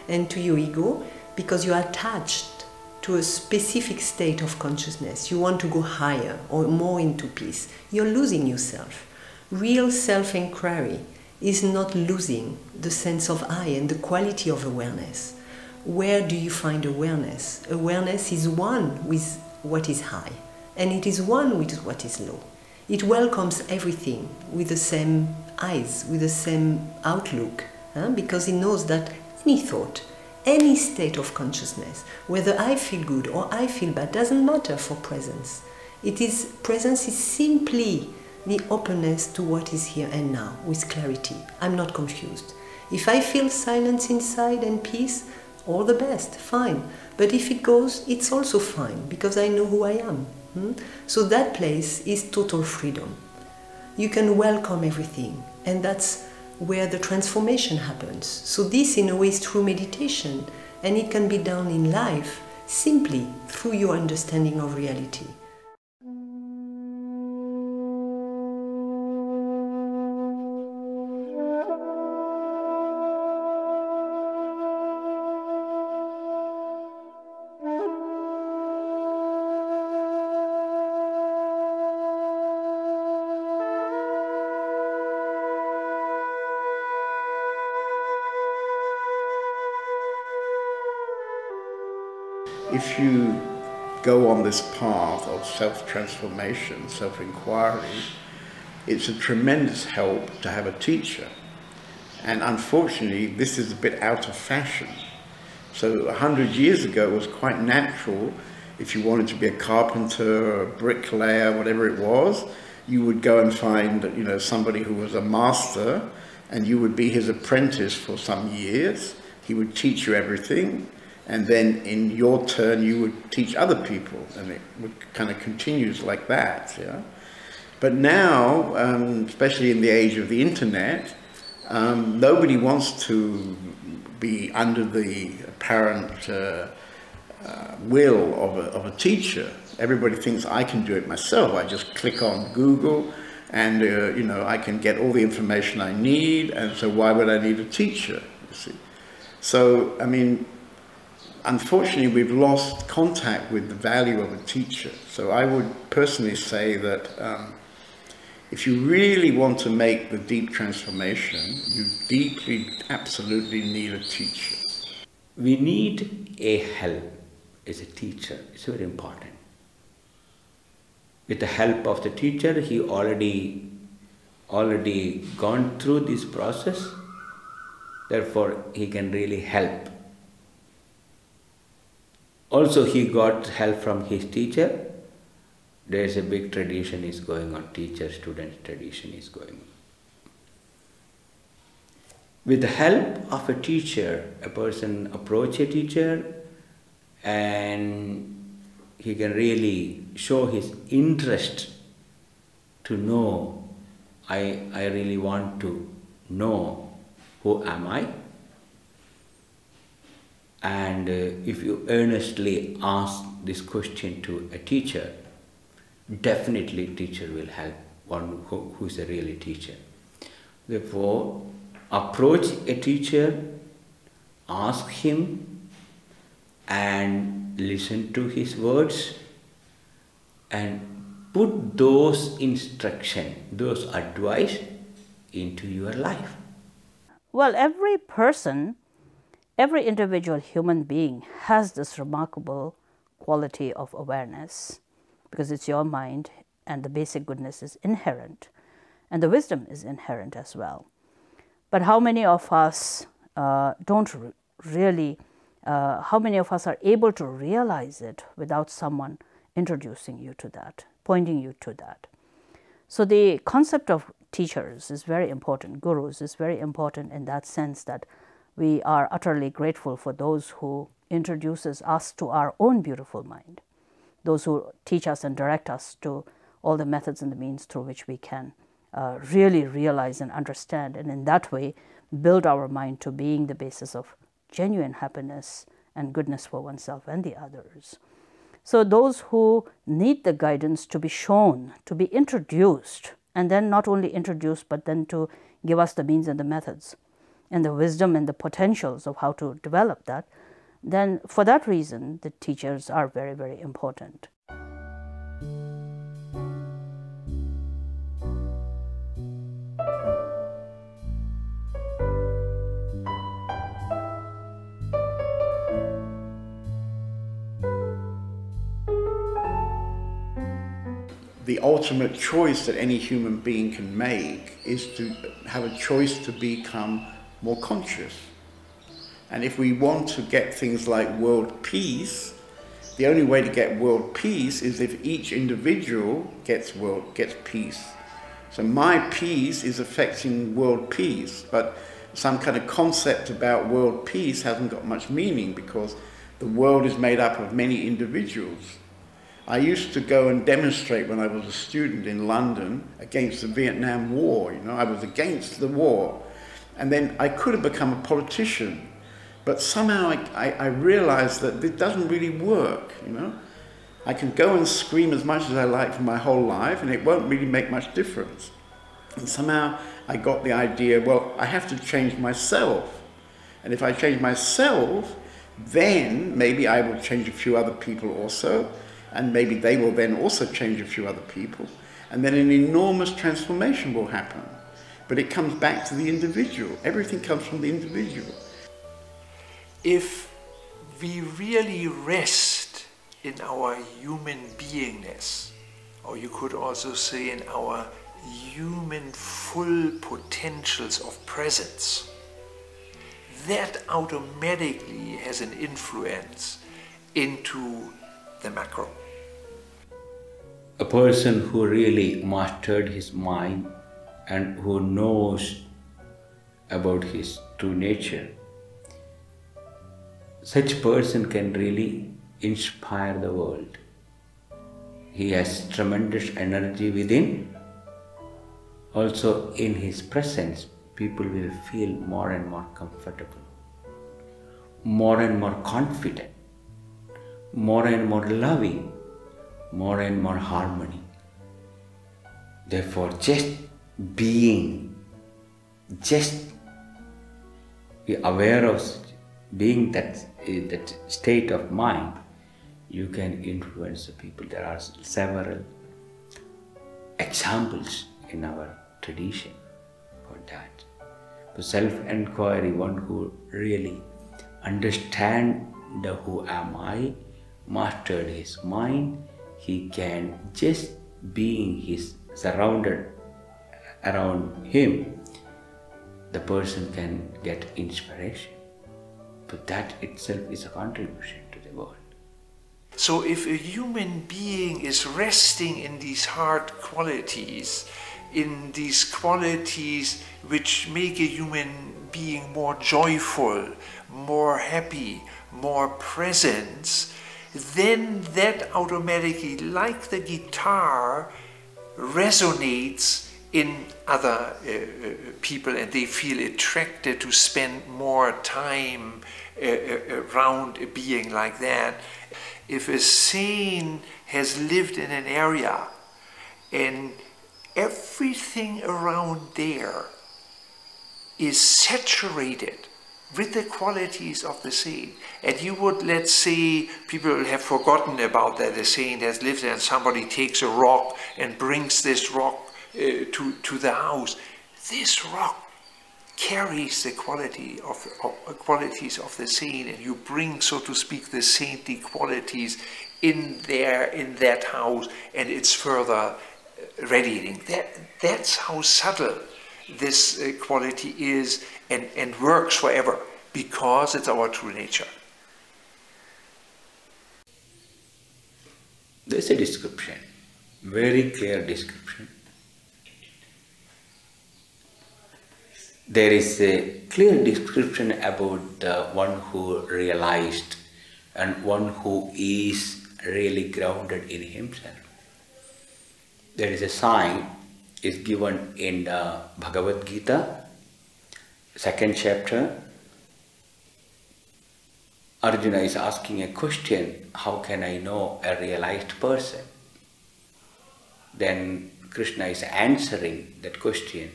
and to your ego, because you are attached to a specific state of consciousness, you want to go higher or more into peace, you're losing yourself. Real self-inquiry is not losing the sense of I and the quality of awareness. Where do you find awareness? Awareness is one with what is high, and it is one with what is low. It welcomes everything with the same eyes, with the same outlook, because it knows that any thought, any state of consciousness, whether I feel good or I feel bad, doesn't matter for presence. Presence is simply the openness to what is here and now, with clarity. I'm not confused. If I feel silence inside and peace, all the best, fine. But if it goes, it's also fine, because I know who I am. So that place is total freedom. You can welcome everything, and that's where the transformation happens. So this, in a way, is true meditation, and it can be done in life simply through your understanding of reality. If you go on this path of self-transformation, self-inquiry, it's a tremendous help to have a teacher. And unfortunately, this is a bit out of fashion. So 100 years ago, it was quite natural. If you wanted to be a carpenter or a bricklayer, whatever it was, you would go and find, somebody who was a master, and you would be his apprentice for some years. He would teach you everything. And then in your turn, you would teach other people, and it kind of continues like that. Yeah? But now, especially in the age of the internet, nobody wants to be under the apparent will of a teacher. Everybody thinks I can do it myself. I just click on Google, and I can get all the information I need. And so why would I need a teacher? You see? So I mean, unfortunately, we've lost contact with the value of a teacher. So I would personally say that if you really want to make the deep transformation, you deeply, absolutely need a teacher. We need a help as a teacher. It's very important. With the help of the teacher, he already gone through this process. Therefore, he can really help. Also, he got help from his teacher. There is a big tradition is going on, teacher-student tradition is going on. With the help of a teacher, a person approach a teacher and he can really show his interest to know, I really want to know who am I. And if you earnestly ask this question to a teacher, definitely teacher will help one who is a really teacher. Therefore, approach a teacher, ask him and listen to his words and put those instructions, those advice into your life. Well, every person, every individual human being has this remarkable quality of awareness, because it's your mind and the basic goodness is inherent and the wisdom is inherent as well. But how many of us don't really, how many of us are able to realize it without someone introducing you to that, pointing you to that? So the concept of teachers is very important, gurus is very important in that sense that we are utterly grateful for those who introduces us to our own beautiful mind, those who teach us and direct us to all the methods and the means through which we can really realize and understand, and in that way build our mind to being the basis of genuine happiness and goodness for oneself and the others. So those who need the guidance to be shown, to be introduced, and then not only introduced but then to give us the means and the methods and the wisdom and the potentials of how to develop that, then for that reason the teachers are very, very important. The ultimate choice that any human being can make is to have a choice to become more conscious. And if we want to get things like world peace, the only way to get world peace is if each individual gets peace. So my peace is affecting world peace, but some kind of concept about world peace hasn't got much meaning because the world is made up of many individuals. I used to go and demonstrate when I was a student in London against the Vietnam War. You know, I was against the war. And then I could have become a politician. But somehow I realized that it doesn't really work, you know. I can go and scream as much as I like for my whole life and it won't really make much difference. And somehow I got the idea, well, I have to change myself. And if I change myself, then maybe I will change a few other people also. And maybe they will then also change a few other people. And then an enormous transformation will happen. But it comes back to the individual. Everything comes from the individual. If we really rest in our human beingness, or you could also say in our human full potentials of presence, that automatically has an influence into the macro. A person who really mastered his mind and who knows about his true nature, such person can really inspire the world. He has tremendous energy within. Also in his presence, people will feel more and more comfortable, more and more confident, more and more loving, more and more harmony. Therefore, just being, just be aware of being that in that state of mind, you can influence the people. There are several examples in our tradition for that. For self-inquiry, one who really understands the who am I, mastered his mind, he can just being his surrounded around him, the person can get inspiration. But that itself is a contribution to the world. So if a human being is resting in these hard qualities, in these qualities which make a human being more joyful, more happy, more present, then that automatically, like the guitar, resonates in other people, and they feel attracted to spend more time around a being like that. If a saint has lived in an area and everything around there is saturated with the qualities of the saint, and you would, let's say, people have forgotten about that the saint has lived there, and somebody takes a rock and brings this rock to the house, this rock carries the qualities of the saint, and you bring, so to speak, the saintly qualities in that house, and it's further radiating. That's how subtle this quality is, and works forever, because it's our true nature. There's a description, very clear description. There is a clear description about the one who realized and one who is really grounded in himself. There is a sign is given in the Bhagavad Gita, 2nd chapter. Arjuna is asking a question, how can I know a realized person? Then Krishna is answering that question,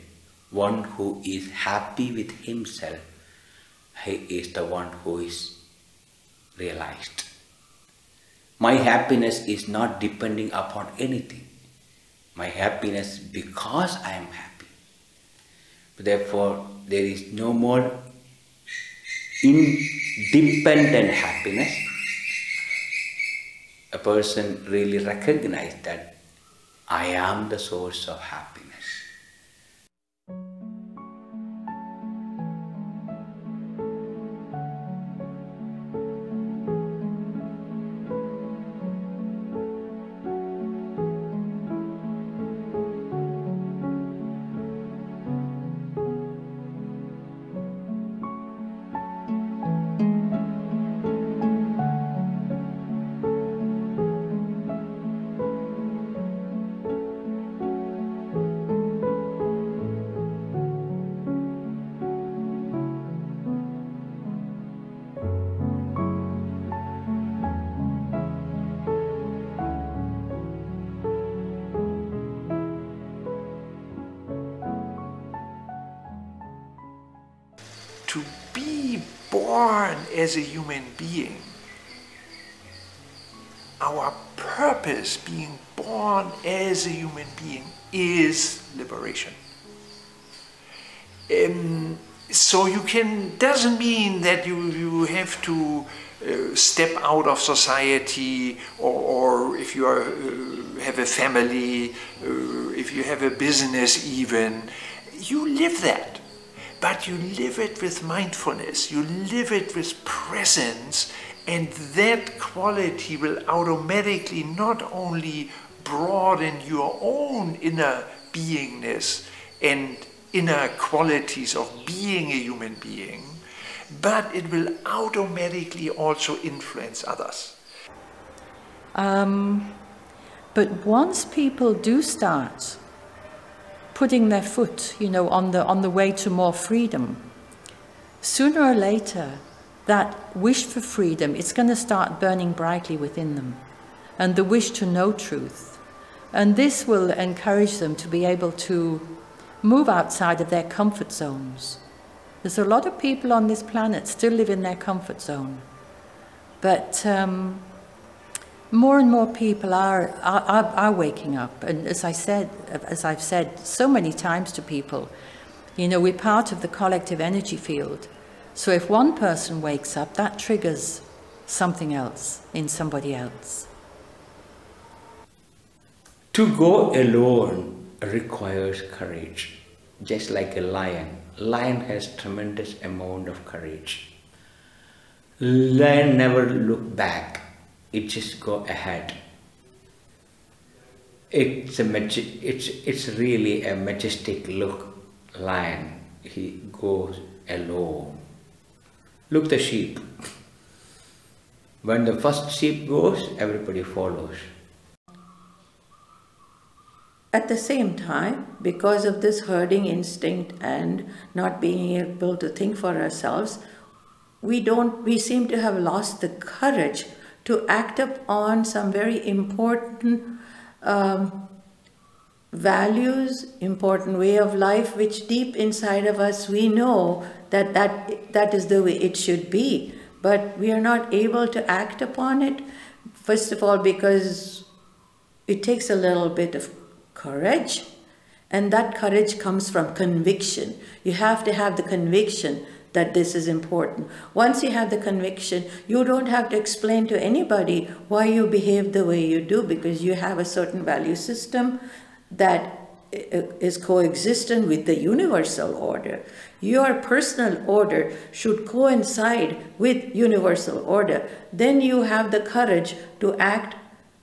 one who is happy with himself, he is the one who is realized. My happiness is not depending upon anything. My happiness because I am happy. Therefore, there is no more independent happiness. A person really recognizes that I am the source of happiness. To be born as a human being, our purpose being born as a human being is liberation. So doesn't mean that you have to step out of society, or if you have a family, if you have a business even, you live that. But you live it with mindfulness, you live it with presence, and that quality will automatically not only broaden your own inner beingness and inner qualities of being a human being, but it will automatically also influence others. But once people do start putting their foot, on the way to more freedom, sooner or later, that wish for freedom, it's going to start burning brightly within them, and the wish to know truth. And this will encourage them to be able to move outside of their comfort zones. There's a lot of people on this planet still live in their comfort zone. But more and more people are waking up. And as I've said so many times to people, you know, we're part of the collective energy field. So if one person wakes up, that triggers something else in somebody else. To go alone requires courage, just like a lion. Lion has tremendous amount of courage. Lion never look back, it just go ahead. It's really a majestic look. Lion, he goes alone. Look the sheep. When the first sheep goes, everybody follows. At the same time, because of this herding instinct and not being able to think for ourselves, we seem to have lost the courage to act upon some very important values, important way of life, which deep inside of us we know that is the way it should be, but we are not able to act upon it. First of all, because it takes a little bit of courage, and that courage comes from conviction. You have to have the conviction that this is important. Once you have the conviction, you don't have to explain to anybody why you behave the way you do, because you have a certain value system that is coexistent with the universal order. Your personal order should coincide with universal order. Then you have the courage to act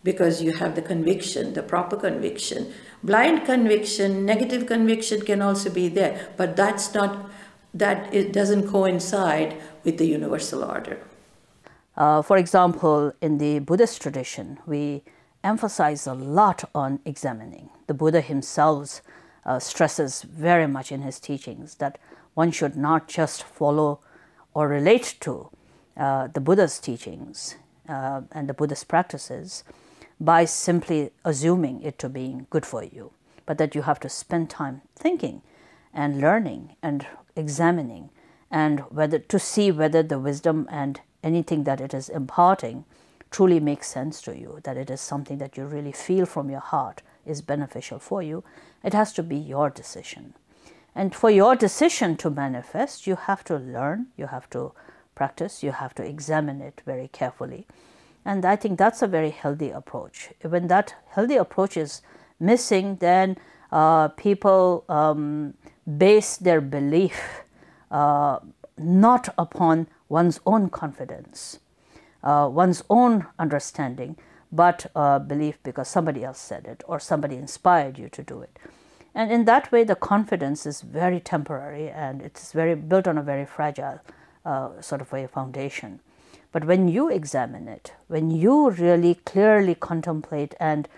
because you have the conviction, the proper conviction. Blind conviction, negative conviction can also be there, but it doesn't coincide with the universal order. For example, in the Buddhist tradition, we emphasize a lot on examining. The Buddha himself stresses very much in his teachings that one should not just follow or relate to the Buddha's teachings and the Buddhist practices by simply assuming it to being good for you, but that you have to spend time thinking and learning and examining, and to see whether the wisdom and anything that it is imparting truly makes sense to you, that it is something that you really feel from your heart is beneficial for you. It has to be your decision. And for your decision to manifest, you have to learn, you have to practice, you have to examine it very carefully. And I think that's a very healthy approach. When that healthy approach is missing, then people base their belief not upon one's own confidence, one's own understanding, but belief because somebody else said it or somebody inspired you to do it. And in that way, the confidence is very temporary and it's very built on a very fragile sort of a foundation. But when you examine it, when you really clearly contemplate and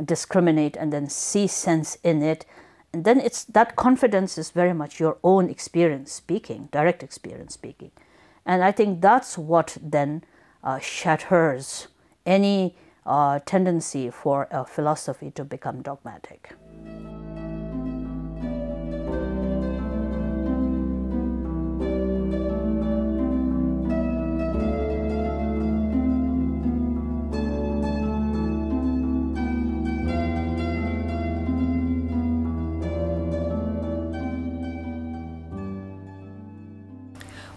discriminate and then see sense in it, and then that confidence is very much your own experience speaking, direct experience speaking. And I think that's what then shatters any tendency for a philosophy to become dogmatic.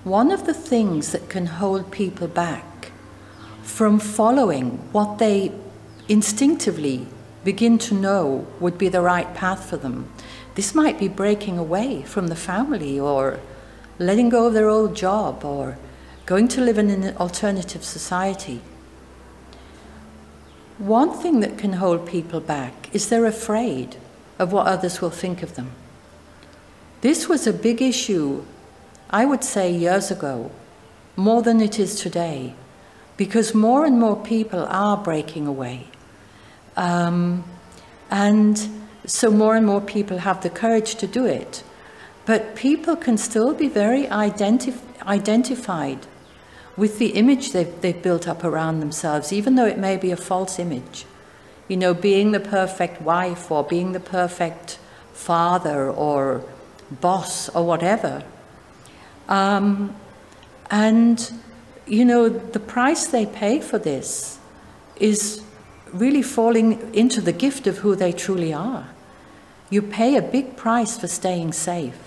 One of the things that can hold people back from following what they instinctively begin to know would be the right path for them, this might be breaking away from the family or letting go of their old job or going to live in an alternative society. One thing that can hold people back is they're afraid of what others will think of them. This was a big issue, I would say years ago, more than it is today, because more and more people are breaking away. And so more and more people have the courage to do it. But people can still be very identified with the image they've built up around themselves, even though it may be a false image. You know, being the perfect wife or being the perfect father or boss or whatever. And you know, the price they pay for this is really falling into the gift of who they truly are. You pay a big price for staying safe.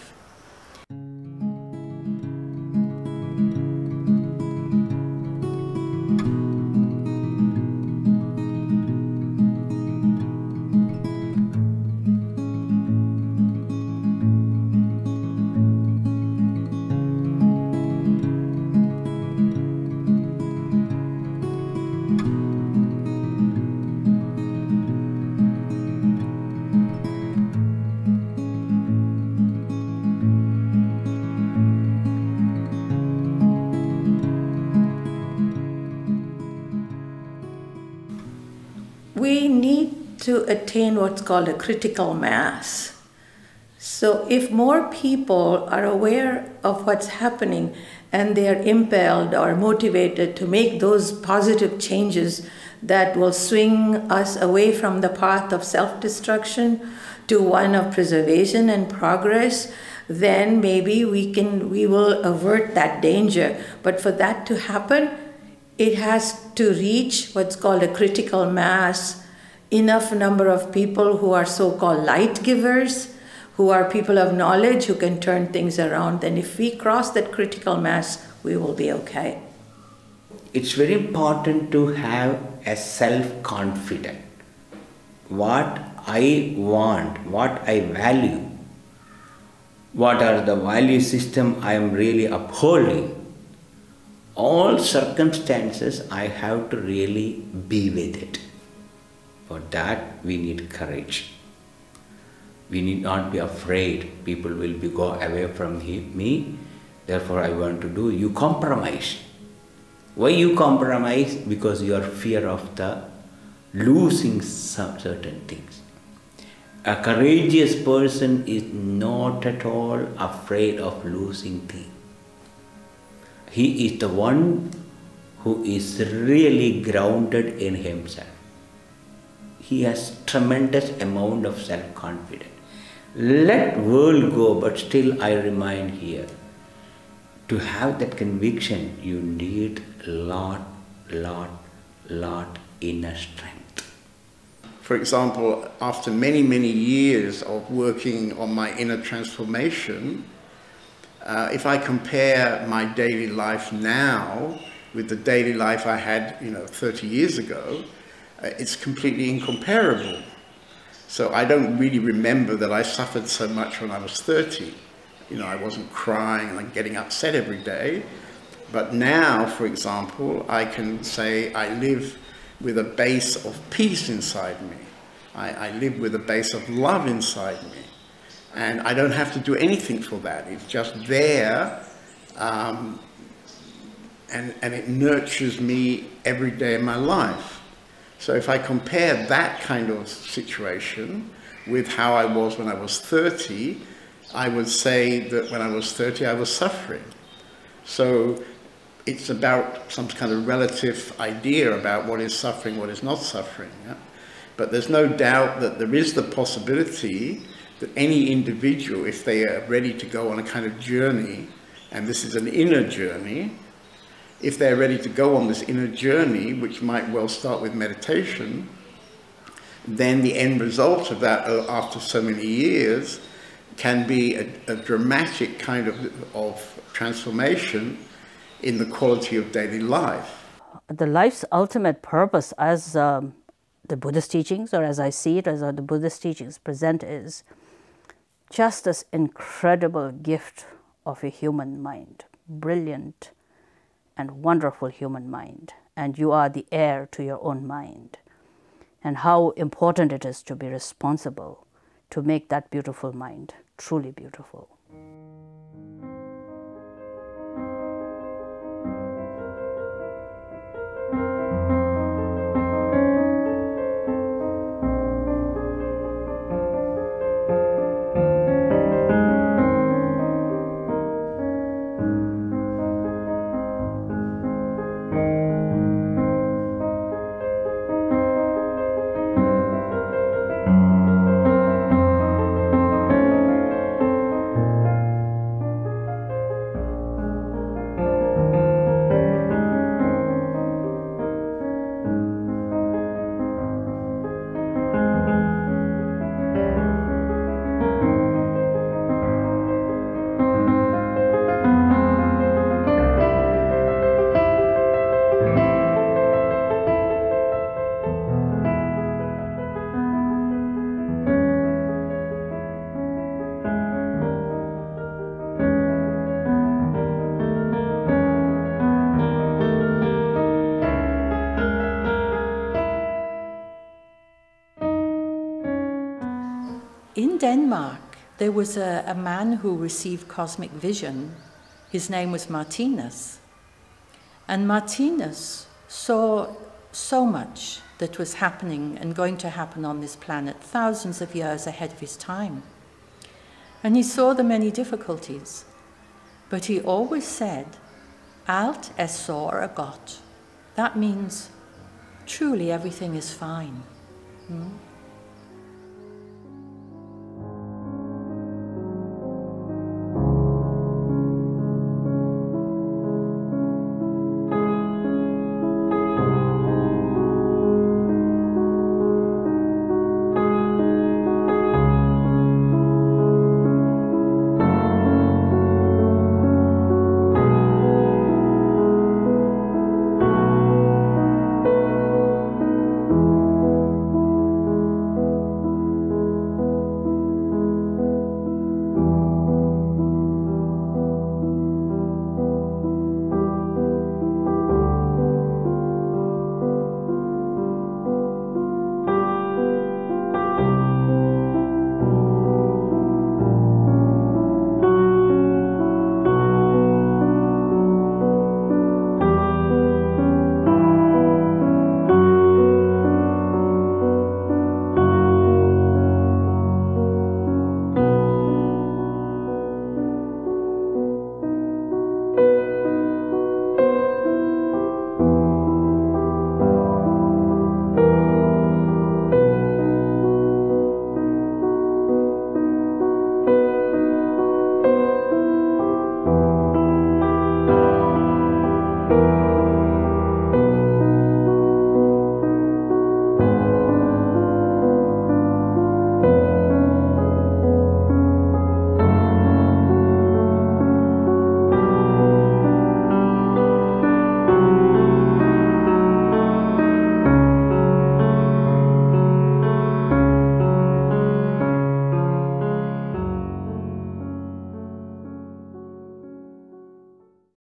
We need to attain what's called a critical mass. So if more people are aware of what's happening and they are impelled or motivated to make those positive changes that will swing us away from the path of self-destruction to one of preservation and progress, then maybe we will avert that danger. But for that to happen, it has to reach what's called a critical mass, enough number of people who are so-called light givers, who are people of knowledge who can turn things around. Then if we cross that critical mass, we will be okay. It's very important to have a self-confidence. What I want, what I value, what are the value system I am really upholding. All circumstances I have to really be with it. For that we need courage. We need not be afraid people will go away from me, therefore I want to do. You compromise. Why you compromise? Because you are fear of the losing some certain things. A courageous person is not at all afraid of losing things. He is the one who is really grounded in himself. He has tremendous amount of self-confidence. Let world go, but still I remain here. To have that conviction, you need lot inner strength. For example, after many, many years of working on my inner transformation, if I compare my daily life now with the daily life I had, 30 years ago, it's completely incomparable. So I don't really remember that I suffered so much when I was 30. I wasn't crying and getting upset every day. But now, for example, I can say I live with a base of peace inside me. I live with a base of love inside me. And I don't have to do anything for that. It's just there, and it nurtures me every day in my life. So if I compare that kind of situation with how I was when I was 30, I would say that when I was 30, I was suffering. So it's about some kind of relative idea about what is suffering, what is not suffering. Yeah? But there's no doubt that there is the possibility that any individual, if they are ready to go on a kind of journey, and this is an inner journey, if they're ready to go on this inner journey, which might well start with meditation, then the end result of that after so many years can be a dramatic kind of transformation in the quality of daily life. The life's ultimate purpose, as the Buddhist teachings, or as I see it, as the Buddhist teachings present, is just this incredible gift of a human mind, brilliant and wonderful human mind, and you are the heir to your own mind, and how important it is to be responsible to make that beautiful mind truly beautiful. Denmark, there was a man who received cosmic vision. His name was Martinus. And Martinus saw so much that was happening and going to happen on this planet thousands of years ahead of his time. And he saw the many difficulties. But he always said, allt är så gott. That means truly everything is fine.